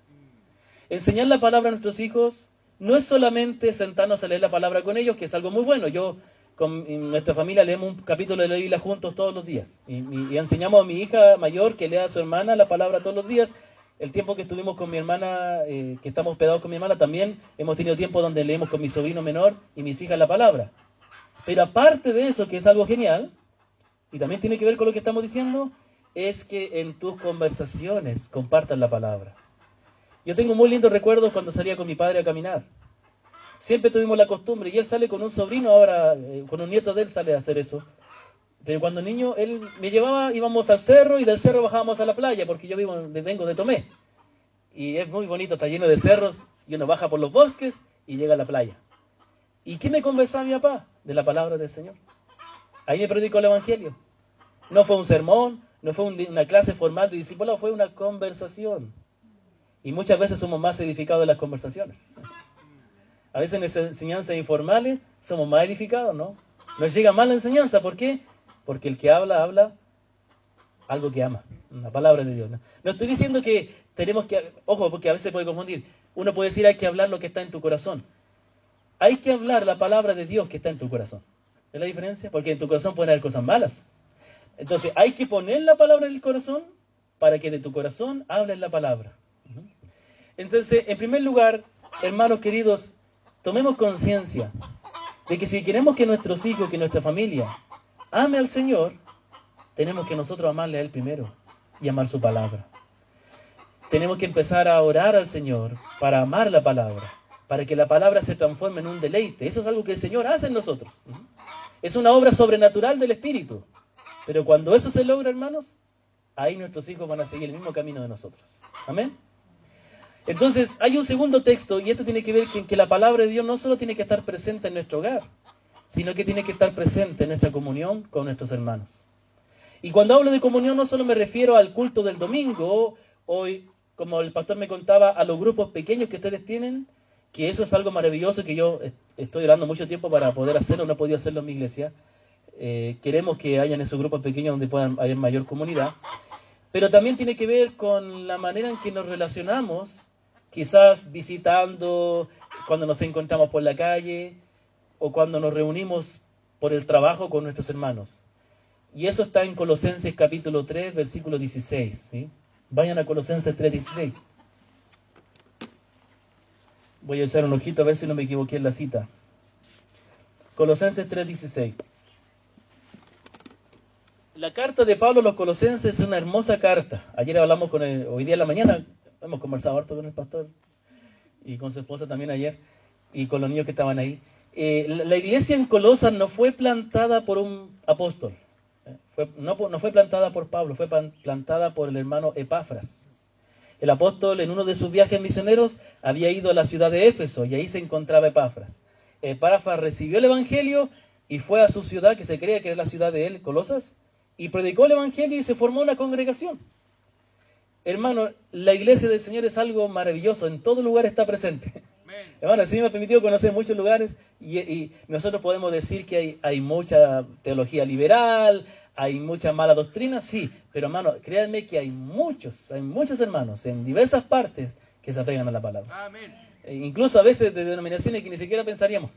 Enseñar la palabra a nuestros hijos no es solamente sentarnos a leer la palabra con ellos, que es algo muy bueno. Yo, en nuestra familia, leemos un capítulo de la Biblia juntos todos los días. Y enseñamos a mi hija mayor que lea a su hermana la palabra todos los días. El tiempo que estuvimos con mi hermana, que estamos hospedados con mi hermana, también hemos tenido tiempo donde leemos con mi sobrino menor y mis hijas la palabra. Pero aparte de eso, que es algo genial, y también tiene que ver con lo que estamos diciendo, es que en tus conversaciones compartas la palabra. Yo tengo muy lindos recuerdos cuando salía con mi padre a caminar. Siempre tuvimos la costumbre, y él sale con un sobrino, ahora con un nieto de él sale a hacer eso. Pero cuando niño, él me llevaba, íbamos al cerro y del cerro bajábamos a la playa, porque yo vengo de Tomé. Y es muy bonito, está lleno de cerros, y uno baja por los bosques y llega a la playa. ¿Y qué me conversaba mi papá? De la palabra del Señor. Ahí me predicó el Evangelio. No fue un sermón, no fue una clase formal de discipulado, fue una conversación. Y muchas veces somos más edificados en las conversaciones. A veces en las enseñanzas informales somos más edificados, ¿no? Nos llega más la enseñanza, ¿por qué? Porque el que habla algo que ama, la palabra de Dios. No estoy diciendo que tenemos que, ojo, porque a veces puede confundir. Uno puede decir hay que hablar lo que está en tu corazón. Hay que hablar la palabra de Dios que está en tu corazón. ¿Es la diferencia? Porque en tu corazón pueden haber cosas malas. Entonces hay que poner la palabra en el corazón para que de tu corazón hables la palabra. Entonces, en primer lugar, hermanos queridos, tomemos conciencia de que si queremos que nuestros hijos, que nuestra familia ame al Señor, tenemos que nosotros amarle a Él primero y amar su palabra. Tenemos que empezar a orar al Señor para amar la palabra, para que la palabra se transforme en un deleite. Eso es algo que el Señor hace en nosotros. Es una obra sobrenatural del Espíritu. Pero cuando eso se logra, hermanos, ahí nuestros hijos van a seguir el mismo camino de nosotros. Amén. Entonces, hay un segundo texto, y esto tiene que ver con que la palabra de Dios no solo tiene que estar presente en nuestro hogar, sino que tiene que estar presente en nuestra comunión con nuestros hermanos. Y cuando hablo de comunión, no solo me refiero al culto del domingo, hoy, como el pastor me contaba, a los grupos pequeños que ustedes tienen, que eso es algo maravilloso que yo estoy orando mucho tiempo para poder hacerlo, no he podido hacerlo en mi iglesia. Queremos que hayan esos grupos pequeños donde puedan haber mayor comunidad. Pero también tiene que ver con la manera en que nos relacionamos, quizás visitando, cuando nos encontramos por la calle, o cuando nos reunimos por el trabajo con nuestros hermanos. Y eso está en Colosenses capítulo 3, versículo 16. ¿Sí? Vayan a Colosenses 3, 16. Voy a echar un ojito a ver si no me equivoqué en la cita. Colosenses 3, 16. La carta de Pablo a los Colosenses es una hermosa carta. Ayer hablamos hoy día en la mañana, hemos conversado harto con el pastor y con su esposa también ayer, y con los niños que estaban ahí. La iglesia en Colosas no fue plantada por un apóstol, no fue plantada por Pablo, fue plantada por el hermano Epafras. El apóstol en uno de sus viajes misioneros había ido a la ciudad de Éfeso y ahí se encontraba Epafras. Epafras recibió el evangelio y fue a su ciudad, que se creía que era la ciudad de él, Colosas, y predicó el evangelio y se formó una congregación. Hermano, la iglesia del Señor es algo maravilloso, en todo lugar está presente. Hermano, el Señor me ha permitido conocer muchos lugares y nosotros podemos decir que hay mucha teología liberal, hay mucha mala doctrina, sí, pero hermano, créanme que hay muchos hermanos en diversas partes que se apegan a la palabra. Amén. Incluso a veces de denominaciones que ni siquiera pensaríamos.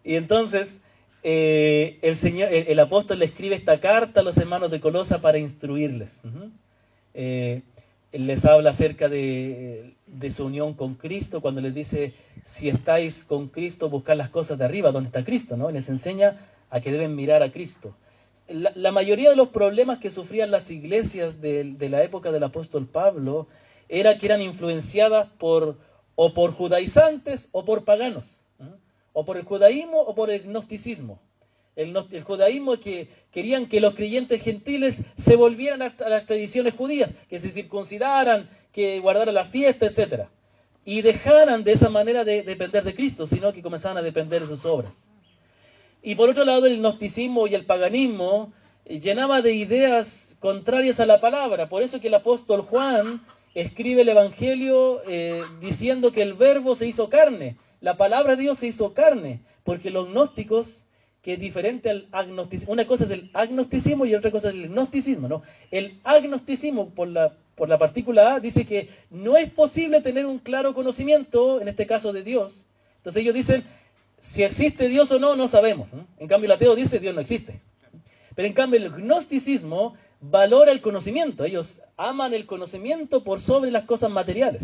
Y entonces, el apóstol le escribe esta carta a los hermanos de Colosa para instruirles. Les habla acerca de su unión con Cristo, cuando les dice, si estáis con Cristo, buscad las cosas de arriba, donde está Cristo, ¿no? Les enseña a que deben mirar a Cristo. la mayoría de los problemas que sufrían las iglesias de la época del apóstol Pablo era que eran influenciadas o por judaizantes o por paganos, o por el judaísmo o por el gnosticismo. El judaísmo es que querían que los creyentes gentiles se volvieran a las tradiciones judías, que se circuncidaran, que guardaran la fiesta, etc. Y dejaran de esa manera de depender de Cristo, sino que comenzaban a depender de sus obras. Y por otro lado, el gnosticismo y el paganismo llenaba de ideas contrarias a la palabra. Por eso que el apóstol Juan escribe el Evangelio diciendo que el verbo se hizo carne, la palabra de Dios se hizo carne, porque los gnósticos, que es diferente al agnosticismo, una cosa es el agnosticismo y otra cosa es el gnosticismo, ¿no? El agnosticismo, por la partícula A, dice que no es posible tener un claro conocimiento, en este caso de Dios. Entonces ellos dicen, si existe Dios o no, no sabemos, ¿no? En cambio el ateo dice, Dios no existe. Pero en cambio el gnosticismo valora el conocimiento. Ellos aman el conocimiento por sobre las cosas materiales.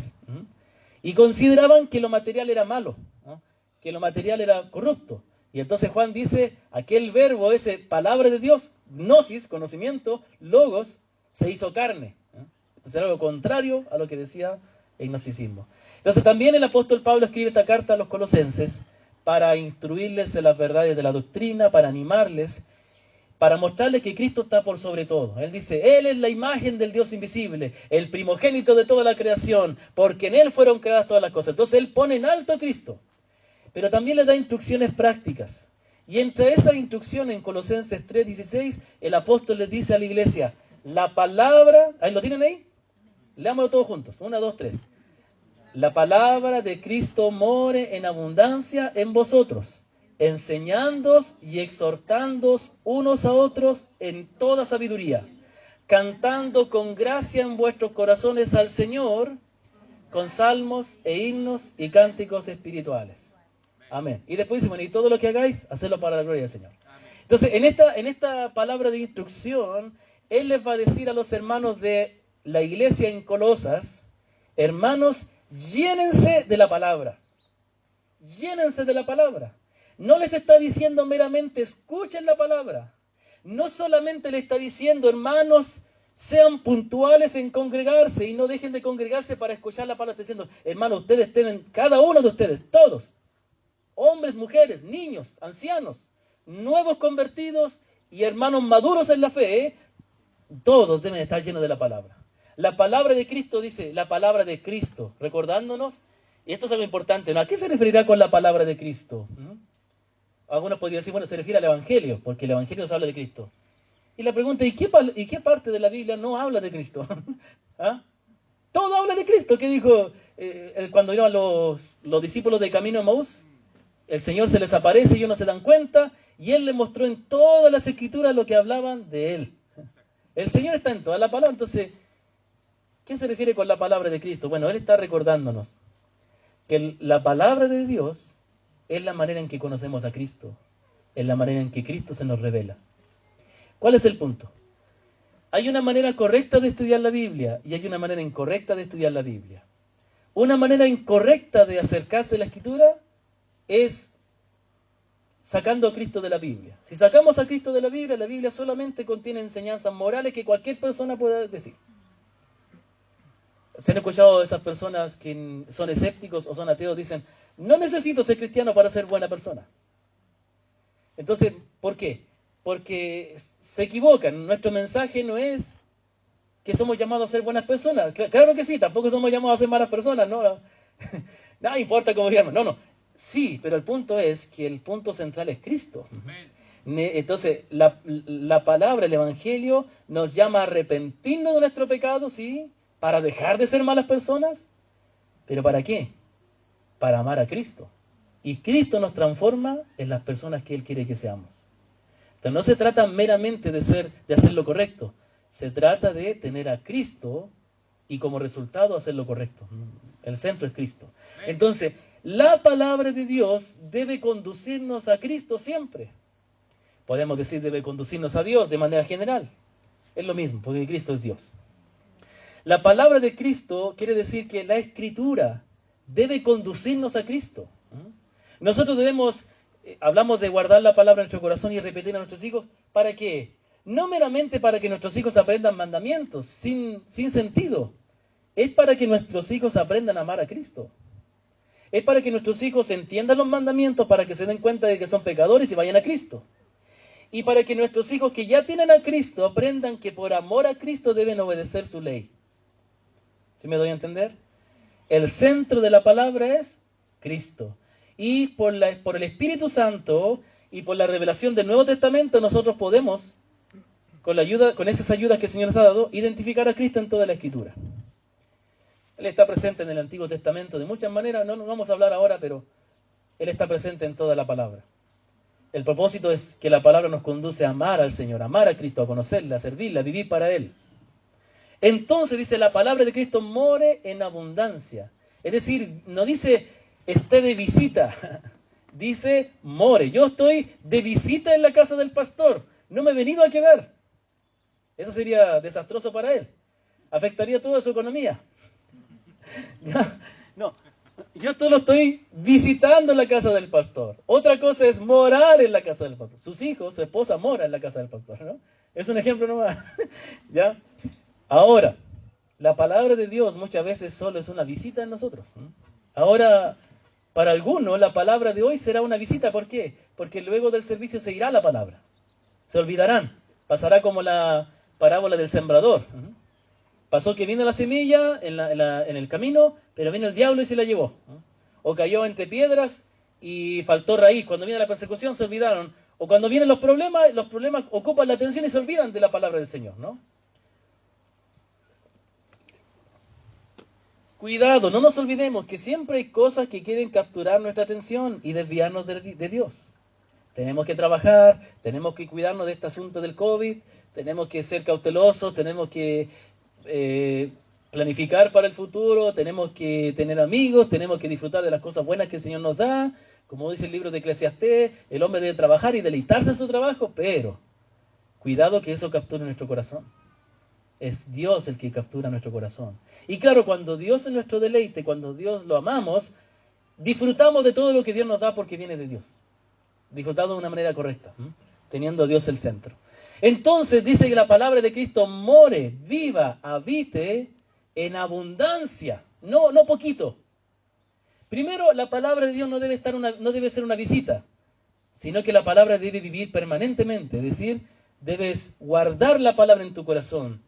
Y consideraban que lo material era malo, ¿no? Que lo material era corrupto. Y entonces Juan dice, aquel verbo, ese palabra de Dios, gnosis, conocimiento, logos, se hizo carne. Entonces era lo contrario a lo que decía el gnosticismo. Entonces también el apóstol Pablo escribe esta carta a los colosenses para instruirles en las verdades de la doctrina, para animarles, para mostrarles que Cristo está por sobre todo. Él dice, Él es la imagen del Dios invisible, el primogénito de toda la creación, porque en Él fueron creadas todas las cosas. Entonces Él pone en alto a Cristo, pero también les da instrucciones prácticas. Y entre esas instrucciones, en Colosenses 3:16, el apóstol les dice a la iglesia, la palabra, ¿ahí lo tienen ahí? Leámoslo todos juntos, 1, 2, 3. La palabra de Cristo more en abundancia en vosotros, enseñándoos y exhortándoos unos a otros en toda sabiduría, cantando con gracia en vuestros corazones al Señor, con salmos e himnos y cánticos espirituales. Amén. Y después dice, bueno, y todo lo que hagáis, hacedlo para la gloria del Señor. Entonces, en esta palabra de instrucción, Él les va a decir a los hermanos de la iglesia en Colosas, hermanos, llénense de la palabra. Llénense de la palabra. No les está diciendo meramente escuchen la palabra. No solamente le está diciendo, hermanos, sean puntuales en congregarse y no dejen de congregarse para escuchar la palabra. Está diciendo, hermanos, ustedes tienen, cada uno de ustedes, todos, hombres, mujeres, niños, ancianos, nuevos convertidos y hermanos maduros en la fe, todos deben estar llenos de la palabra. La palabra de Cristo dice, la palabra de Cristo, recordándonos, y esto es algo importante, ¿no? ¿A qué se referirá con la palabra de Cristo? Algunos podrían decir, bueno, se refiere al Evangelio, porque el Evangelio nos habla de Cristo. Y la pregunta, ¿y qué parte de la Biblia no habla de Cristo? ¿Ah? Todo habla de Cristo. ¿Qué dijo cuando iban los discípulos de camino a Maús? El Señor se les aparece y ellos no se dan cuenta, y Él les mostró en todas las escrituras lo que hablaban de Él. El Señor está en toda la palabra. Entonces, ¿qué se refiere con la palabra de Cristo? Bueno, Él está recordándonos que la palabra de Dios es la manera en que conocemos a Cristo, es la manera en que Cristo se nos revela. ¿Cuál es el punto? Hay una manera correcta de estudiar la Biblia y hay una manera incorrecta de estudiar la Biblia. Una manera incorrecta de acercarse a la Escritura es sacando a Cristo de la Biblia. Si sacamos a Cristo de la Biblia solamente contiene enseñanzas morales que cualquier persona puede decir. ¿Se han escuchado de esas personas que son escépticos o son ateos? Dicen, no necesito ser cristiano para ser buena persona. Entonces, ¿por qué? Porque se equivocan. Nuestro mensaje no es que somos llamados a ser buenas personas. Claro que sí, tampoco somos llamados a ser malas personas, ¿no? Nada importa cómo digamos. No. Sí, pero el punto es que el punto central es Cristo. Entonces, la palabra, el Evangelio, nos llama a arrepentirnos de nuestro pecado, sí, para dejar de ser malas personas. ¿Pero para qué? Para amar a Cristo. Y Cristo nos transforma en las personas que Él quiere que seamos. Entonces no se trata meramente de hacer lo correcto. Se trata de tener a Cristo y como resultado hacer lo correcto. El centro es Cristo. Entonces, la palabra de Dios debe conducirnos a Cristo siempre. Podemos decir debe conducirnos a Dios de manera general. Es lo mismo, porque Cristo es Dios. La palabra de Cristo quiere decir que la Escritura debe conducirnos a Cristo. Nosotros hablamos de guardar la palabra en nuestro corazón y repetir a nuestros hijos, ¿para qué? no meramente para que nuestros hijos aprendan mandamientos sin sentido, es para que nuestros hijos aprendan a amar a Cristo. Es para que nuestros hijos entiendan los mandamientos, para que se den cuenta de que son pecadores y vayan a Cristo. Y para que nuestros hijos que ya tienen a Cristo aprendan que por amor a Cristo deben obedecer su ley. ¿Sí me doy a entender? El centro de la palabra es Cristo. Y por el Espíritu Santo y por la revelación del Nuevo Testamento nosotros podemos, con esas ayudas que el Señor nos ha dado, identificar a Cristo en toda la Escritura. Él está presente en el Antiguo Testamento de muchas maneras, no vamos a hablar ahora, pero Él está presente en toda la palabra. El propósito es que la palabra nos conduce a amar al Señor, a amar a Cristo, a conocerle, a servirle, a vivir para Él. Entonces dice, la palabra de Cristo more en abundancia. Es decir, no dice, esté de visita, dice, more. Yo estoy de visita en la casa del pastor, no me he venido a quedar. Eso sería desastroso para él. Afectaría toda su economía. ¿Ya? No, yo solo estoy visitando en la casa del pastor. Otra cosa es morar en la casa del pastor. Sus hijos, su esposa mora en la casa del pastor, ¿no? Es un ejemplo nomás. ¿Ya? Ahora, la palabra de Dios muchas veces solo es una visita en nosotros. Ahora, para algunos la palabra de hoy será una visita. ¿Por qué? Porque luego del servicio se irá la palabra. Se olvidarán. Pasará como la parábola del sembrador. Pasó que vino la semilla en el camino, pero vino el diablo y se la llevó. O cayó entre piedras y faltó raíz. Cuando viene la persecución se olvidaron. O cuando vienen los problemas ocupan la atención y se olvidan de la palabra del Señor, ¿no? Cuidado, no nos olvidemos que siempre hay cosas que quieren capturar nuestra atención y desviarnos de Dios. Tenemos que trabajar, tenemos que cuidarnos de este asunto del COVID, tenemos que ser cautelosos, tenemos que planificar para el futuro, tenemos que tener amigos, tenemos que disfrutar de las cosas buenas que el Señor nos da. Como dice el libro de Eclesiastés, el hombre debe trabajar y deleitarse en su trabajo, pero cuidado que eso capture nuestro corazón. Es Dios el que captura nuestro corazón. Y claro, cuando Dios es nuestro deleite, cuando Dios lo amamos, disfrutamos de todo lo que Dios nos da porque viene de Dios. Disfrutado de una manera correcta, teniendo a Dios el centro. Entonces dice que la palabra de Cristo more, viva, habite en abundancia, no poquito. Primero, la palabra de Dios no debe ser una visita, sino que la palabra debe vivir permanentemente, es decir, debes guardar la palabra en tu corazón.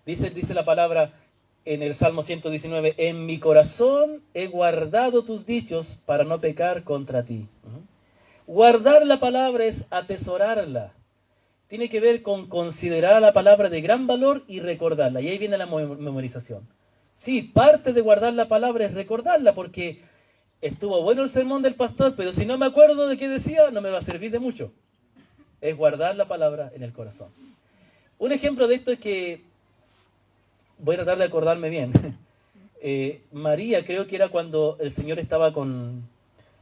Dice la palabra en el Salmo 119, en mi corazón he guardado tus dichos para no pecar contra ti. Guardar la palabra es atesorarla. Tiene que ver con considerar la palabra de gran valor y recordarla. Y ahí viene la memorización. Sí, parte de guardar la palabra es recordarla, porque estuvo bueno el sermón del pastor, pero si no me acuerdo de qué decía, no me va a servir de mucho. Es guardar la palabra en el corazón. Un ejemplo de esto es que, voy a tratar de acordarme bien. María, creo que era cuando el Señor estaba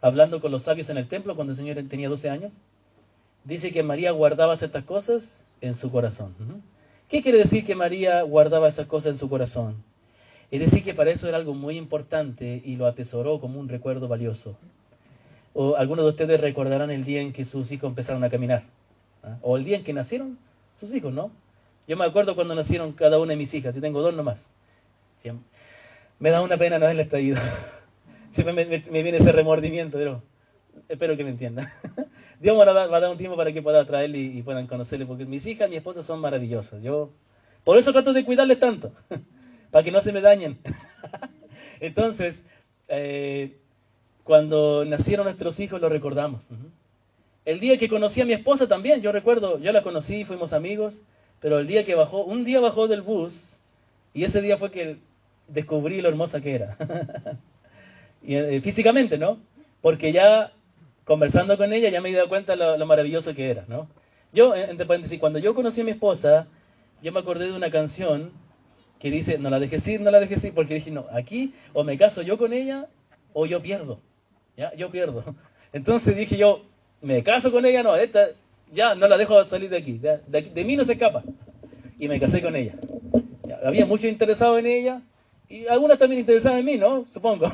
hablando con los sabios en el templo, cuando el Señor tenía 12 años. Dice que María guardaba ciertas cosas en su corazón. ¿Qué quiere decir que María guardaba esas cosas en su corazón? Es decir, que para eso era algo muy importante y lo atesoró como un recuerdo valioso. O algunos de ustedes recordarán el día en que sus hijos empezaron a caminar. O el día en que nacieron sus hijos, ¿no? Yo me acuerdo cuando nacieron cada una de mis hijas. Yo tengo 2 nomás. Siempre. Me da una pena no haberles traído. Siempre me viene ese remordimiento, pero espero que me entiendan. Dios va a dar un tiempo para que pueda traerle y puedan conocerle, porque mis hijas y mi esposa son maravillosas. Por eso trato de cuidarles tanto, para que no se me dañen. Entonces, cuando nacieron nuestros hijos, lo recordamos. El día que conocí a mi esposa también, yo recuerdo, yo la conocí, fuimos amigos, pero el día que un día bajó del bus, y ese día fue que descubrí lo hermosa que era. Y, físicamente, ¿no? Porque ya conversando con ella ya me he dado cuenta lo maravilloso que era, ¿no? Yo, entre paréntesis, cuando yo conocí a mi esposa, yo me acordé de una canción que dice, no la dejes ir, porque dije, no, aquí o me caso yo con ella o yo pierdo, ¿ya? Yo pierdo. Entonces dije yo, me caso con ella, no, esta ya no la dejo salir de aquí, de mí no se escapa. Y me casé con ella. Ya, había muchos interesados en ella, y algunas también interesadas en mí, ¿no? Supongo.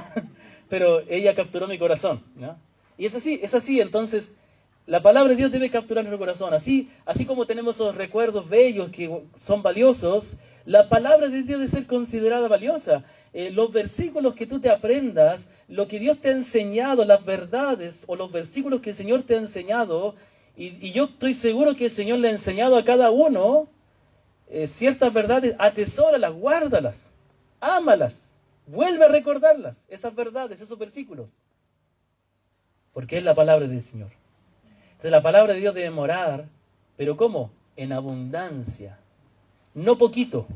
Pero ella capturó mi corazón, ¿no? Y es así, entonces, La palabra de Dios debe capturar nuestro corazón. Así como tenemos esos recuerdos bellos que son valiosos, la palabra de Dios debe ser considerada valiosa. Los versículos que tú te aprendas, lo que Dios te ha enseñado, las verdades o los versículos que el Señor te ha enseñado, y yo estoy seguro que el Señor le ha enseñado a cada uno ciertas verdades, atesóralas, guárdalas, ámalas, vuelve a recordarlas, esas verdades, esos versículos, porque es la palabra del Señor. Entonces la palabra de Dios debe morar, pero ¿cómo? En abundancia, no poquito,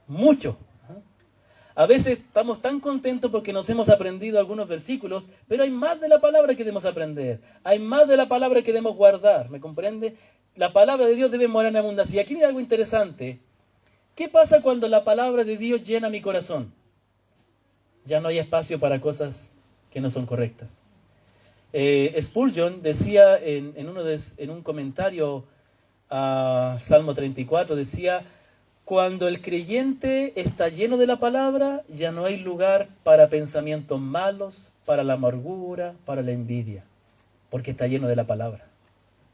mucho. A veces estamos tan contentos porque nos hemos aprendido algunos versículos, pero hay más de la palabra que debemos aprender. Hay más de la palabra que debemos guardar, ¿me comprende? La palabra de Dios debe morar en abundancia. Y aquí viene algo interesante. ¿Qué pasa cuando la palabra de Dios llena mi corazón? Ya no hay espacio para cosas que no son correctas. Spurgeon decía en un comentario a Salmo 34, decía: cuando el creyente está lleno de la palabra, ya no hay lugar para pensamientos malos, para la amargura, para la envidia, porque está lleno de la palabra.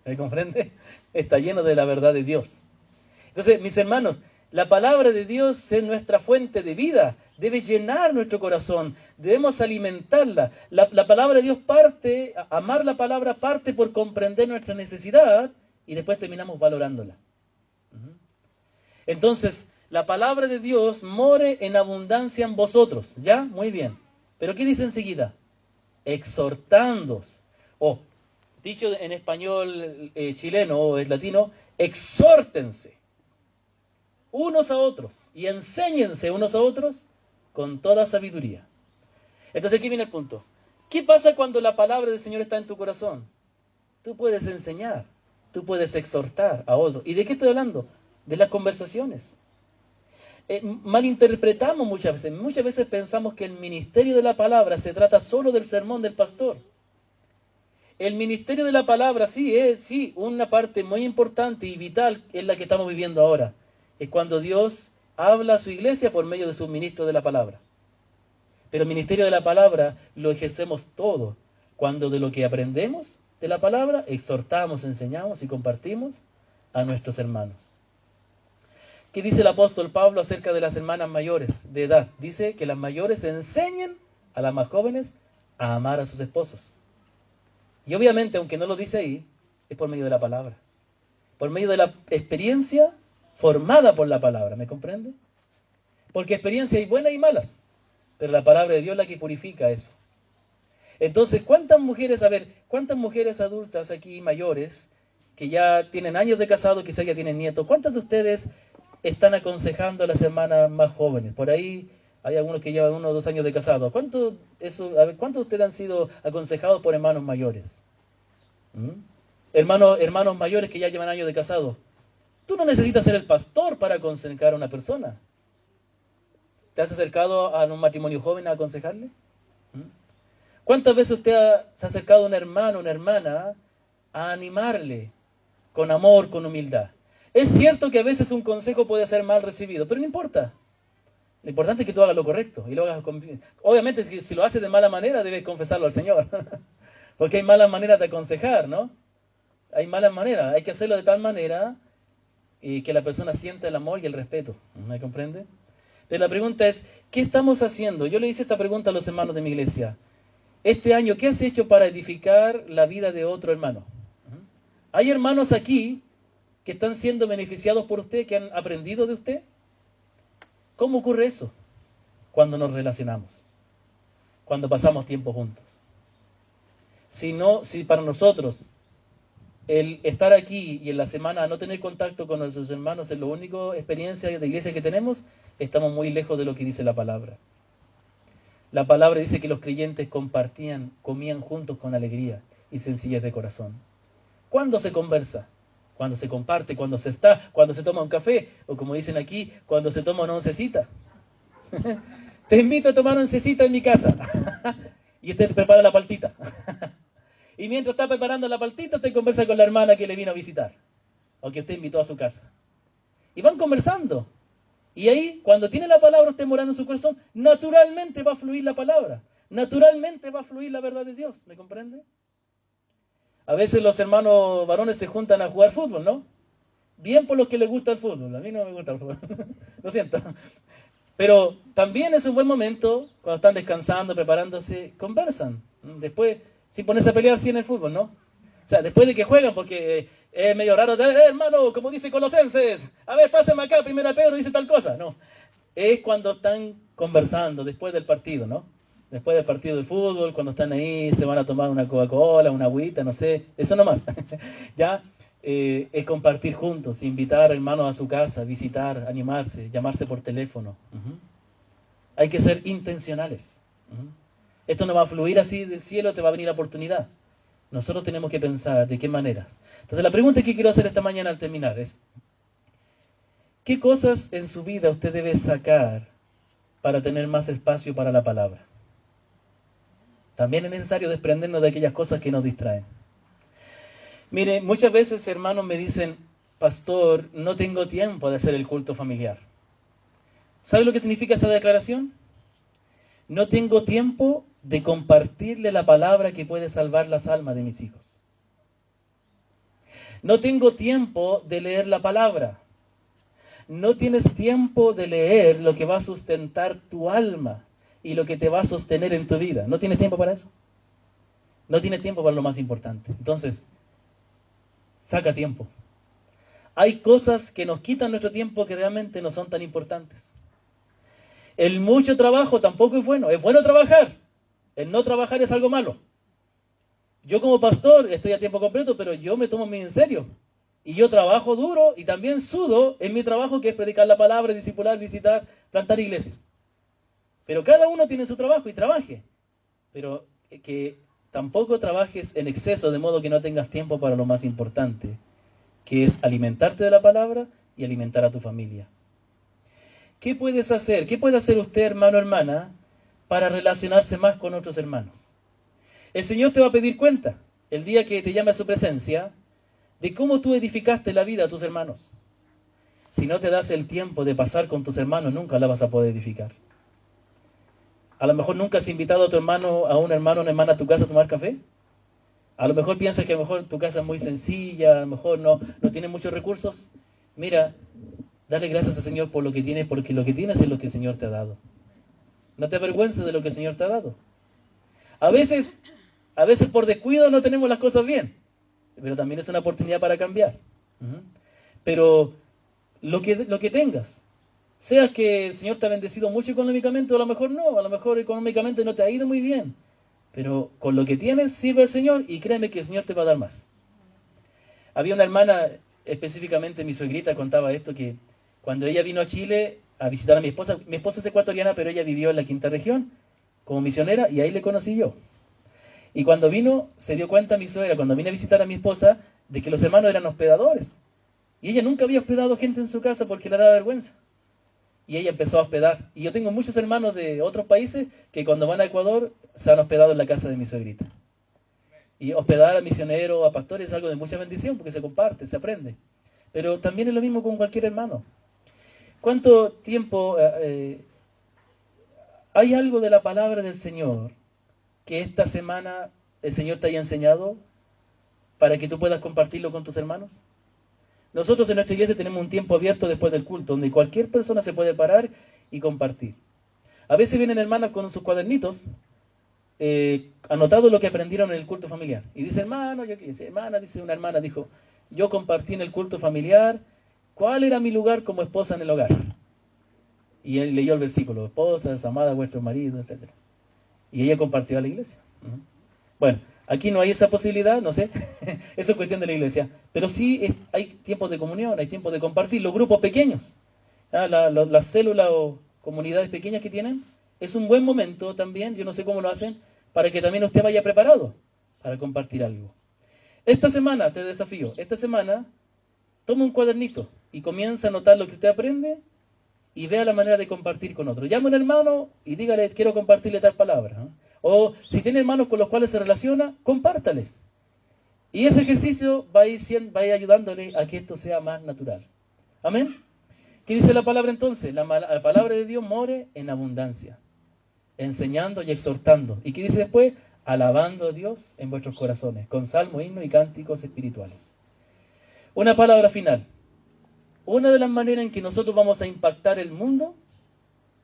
¿Me comprende? Está lleno de la verdad de Dios. Entonces, mis hermanos, la palabra de Dios es nuestra fuente de vida, debe llenar nuestro corazón, debemos alimentarla. La palabra de Dios parte, amar la palabra parte por comprender nuestra necesidad y después terminamos valorándola. Entonces, la palabra de Dios more en abundancia en vosotros. ¿Ya? Muy bien. ¿Pero qué dice enseguida? Exhortándoos. O, dicho en español chileno o es latino, exhórtense unos a otros y enséñense unos a otros con toda sabiduría. Entonces aquí viene el punto. ¿Qué pasa cuando la palabra del Señor está en tu corazón? Tú puedes enseñar, tú puedes exhortar a otros. ¿Y de qué estoy hablando? De las conversaciones. Malinterpretamos muchas veces pensamos que el ministerio de la palabra se trata solo del sermón del pastor. El ministerio de la palabra sí, una parte muy importante y vital es la que estamos viviendo ahora. Es cuando Dios habla a su iglesia por medio de sus ministros de la palabra. Pero el ministerio de la palabra lo ejercemos todo, cuando de lo que aprendemos de la palabra exhortamos, enseñamos y compartimos a nuestros hermanos. ¿Qué dice el apóstol Pablo acerca de las hermanas mayores de edad? Dice que las mayores enseñen a las más jóvenes a amar a sus esposos. Y obviamente, aunque no lo dice ahí, es por medio de la palabra. Por medio de la experiencia formada por la palabra, ¿me comprende? Porque experiencia hay buenas y malas, pero la palabra de Dios es la que purifica eso. Entonces, ¿cuántas mujeres adultas aquí mayores, que ya tienen años de casado, quizás ya tienen nietos, cuántas de ustedes están aconsejando a las hermanas más jóvenes? Por ahí hay algunos que llevan 1 o 2 años de casado. ¿Cuántos de ustedes han sido aconsejados por hermanos mayores? Hermanos mayores que ya llevan años de casado. Tú no necesitas ser el pastor para aconsejar a una persona. ¿Te has acercado a un matrimonio joven a aconsejarle? ¿Cuántas veces usted se ha acercado a un hermano, una hermana, a animarle con amor, con humildad? Es cierto que a veces un consejo puede ser mal recibido, pero no importa. Lo importante es que tú hagas lo correcto y lo hagas con... Obviamente, si lo haces de mala manera, debes confesarlo al Señor. Porque hay malas maneras de aconsejar, ¿no? Hay malas maneras. Hay que hacerlo de tal manera que la persona sienta el amor y el respeto. ¿Me comprende? Pero la pregunta es, ¿qué estamos haciendo? Yo le hice esta pregunta a los hermanos de mi iglesia. Este año, ¿qué has hecho para edificar la vida de otro hermano? ¿Hay hermanos aquí que están siendo beneficiados por usted, que han aprendido de usted? ¿Cómo ocurre eso? Cuando nos relacionamos, cuando pasamos tiempo juntos. Si para nosotros el estar aquí y en la semana no tener contacto con nuestros hermanos es la única experiencia de iglesia que tenemos, estamos muy lejos de lo que dice la palabra. La palabra dice que los creyentes comían juntos con alegría y sencillez de corazón. ¿Cuándo se conversa? Cuando se comparte, cuando se toma un café, o como dicen aquí, cuando se toma una oncecita. Te invito a tomar una oncecita en mi casa. Y usted prepara la paltita. Y mientras está preparando la paltita, usted conversa con la hermana que le vino a visitar, o que usted invitó a su casa. Y van conversando. Y ahí, cuando tiene la palabra usted morando en su corazón, naturalmente va a fluir la palabra. Naturalmente va a fluir la verdad de Dios. ¿Me comprende? A veces los hermanos varones se juntan a jugar fútbol, ¿no? Bien por los que les gusta el fútbol. A mí no me gusta el fútbol. Lo siento. Pero también es un buen momento, cuando están descansando, preparándose, conversan. Después, sin ponerse a pelear así en el fútbol, ¿no? O sea, después de que juegan, porque es medio raro, hermano, como dice Colosenses, a ver, pásenme acá, primero Pedro dice tal cosa. No, es cuando están conversando, después del partido, ¿no? Después del partido de fútbol, cuando están ahí, se van a tomar una Coca-Cola, una agüita, no sé, eso nomás. Ya, es compartir juntos, invitar hermanos a su casa, visitar, animarse, llamarse por teléfono. Hay que ser intencionales. Esto no va a fluir así del cielo, te va a venir la oportunidad. Nosotros tenemos que pensar de qué maneras. Entonces la pregunta que quiero hacer esta mañana al terminar es, ¿qué cosas en su vida usted debe sacar para tener más espacio para la palabra? También es necesario desprendernos de aquellas cosas que nos distraen. Mire, muchas veces hermanos me dicen, pastor, no tengo tiempo de hacer el culto familiar. ¿Sabe lo que significa esa declaración? No tengo tiempo de compartirle la palabra que puede salvar las almas de mis hijos. No tengo tiempo de leer la palabra. No tienes tiempo de leer lo que va a sustentar tu alma y lo que te va a sostener en tu vida. ¿No tienes tiempo para eso? No tienes tiempo para lo más importante. Entonces, saca tiempo. Hay cosas que nos quitan nuestro tiempo que realmente no son tan importantes. El mucho trabajo tampoco es bueno. Es bueno trabajar. El no trabajar es algo malo. Yo como pastor estoy a tiempo completo, pero yo me tomo muy en serio. Y yo trabajo duro y también sudo en mi trabajo, que es predicar la palabra, discipular, visitar, plantar iglesias. Pero cada uno tiene su trabajo y trabaje. Pero que tampoco trabajes en exceso, de modo que no tengas tiempo para lo más importante, que es alimentarte de la palabra y alimentar a tu familia. ¿Qué puedes hacer? ¿Qué puede hacer usted, hermano o hermana, para relacionarse más con otros hermanos? El Señor te va a pedir cuenta, el día que te llame a su presencia, de cómo tú edificaste la vida a tus hermanos. Si no te das el tiempo de pasar con tus hermanos, nunca la vas a poder edificar. A lo mejor nunca has invitado a tu hermano, a un hermano o una hermana a tu casa a tomar café. A lo mejor piensas que a lo mejor tu casa es muy sencilla, a lo mejor no tiene muchos recursos. Mira, dale gracias al Señor por lo que tienes, porque lo que tienes es lo que el Señor te ha dado. No te avergüences de lo que el Señor te ha dado. A veces por descuido no tenemos las cosas bien, pero también es una oportunidad para cambiar. Pero lo que tengas, sea que el Señor te ha bendecido mucho económicamente, o a lo mejor no, a lo mejor económicamente no te ha ido muy bien, pero con lo que tienes sirve al Señor y créeme que el Señor te va a dar más. Había una hermana, específicamente mi suegrita contaba esto, que cuando ella vino a Chile a visitar a mi esposa es ecuatoriana, pero ella vivió en la quinta región como misionera y ahí le conocí yo. Y cuando vino, se dio cuenta mi suegra, cuando vine a visitar a mi esposa, de que los hermanos eran hospedadores. Y ella nunca había hospedado gente en su casa porque le daba vergüenza. Y ella empezó a hospedar. Y yo tengo muchos hermanos de otros países que cuando van a Ecuador se han hospedado en la casa de mi suegrita. Y hospedar a misioneros, a pastores es algo de mucha bendición porque se comparte, se aprende. Pero también es lo mismo con cualquier hermano. ¿Cuánto tiempo hay algo de la palabra del Señor que esta semana el Señor te haya enseñado para que tú puedas compartirlo con tus hermanos? Nosotros en nuestra iglesia tenemos un tiempo abierto después del culto, donde cualquier persona se puede parar y compartir. A veces vienen hermanas con sus cuadernitos, anotado lo que aprendieron en el culto familiar. Y dice, hermano, dice una hermana, dijo, yo compartí en el culto familiar, ¿cuál era mi lugar como esposa en el hogar? Y él leyó el versículo, esposas, amadas, vuestros maridos, etc. Y ella compartió a la iglesia. Bueno, aquí no hay esa posibilidad, no sé, eso es cuestión de la iglesia. Pero sí hay tiempos de comunión, hay tiempos de compartir. Los grupos pequeños, las células o comunidades pequeñas que tienen, es un buen momento también, yo no sé cómo lo hacen, para que también usted vaya preparado para compartir algo. Esta semana, te desafío, toma un cuadernito y comienza a anotar lo que usted aprende y vea la manera de compartir con otros. Llama a un hermano y dígale, quiero compartirle tal palabra. O si tiene hermanos con los cuales se relaciona, compártales. Y ese ejercicio va a ir ayudándole a que esto sea más natural. ¿Amén? ¿Qué dice la palabra entonces? La palabra de Dios more en abundancia, enseñando y exhortando. ¿Y qué dice después? alabando a Dios en vuestros corazones, con salmos, himnos y cánticos espirituales. Una palabra final. Una de las maneras en que nosotros vamos a impactar el mundo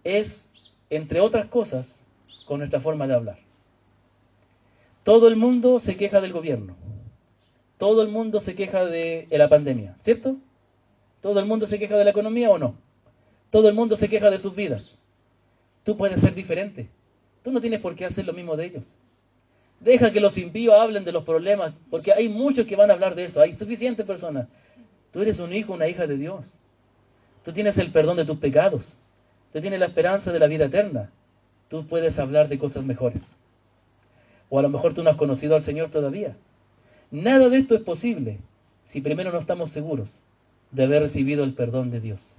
es, entre otras cosas, con nuestra forma de hablar. Todo el mundo se queja del gobierno. Todo el mundo se queja de la pandemia, ¿cierto? ¿Todo el mundo se queja de la economía o no? Todo el mundo se queja de sus vidas. Tú puedes ser diferente. Tú no tienes por qué hacer lo mismo de ellos. Deja que los impíos hablen de los problemas, porque hay muchos que van a hablar de eso. Hay suficientes personas. Tú eres un hijo, una hija de Dios. Tú tienes el perdón de tus pecados. Tú tienes la esperanza de la vida eterna. Tú puedes hablar de cosas mejores. O a lo mejor tú no has conocido al Señor todavía. Nada de esto es posible si primero no estamos seguros de haber recibido el perdón de Dios.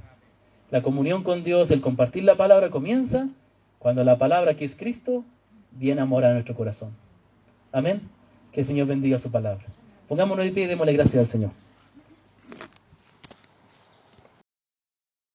La comunión con Dios, el compartir la palabra comienza cuando la palabra que es Cristo viene a morar en nuestro corazón. Amén. Que el Señor bendiga su palabra. Pongámonos de pie y démosle gracias al Señor.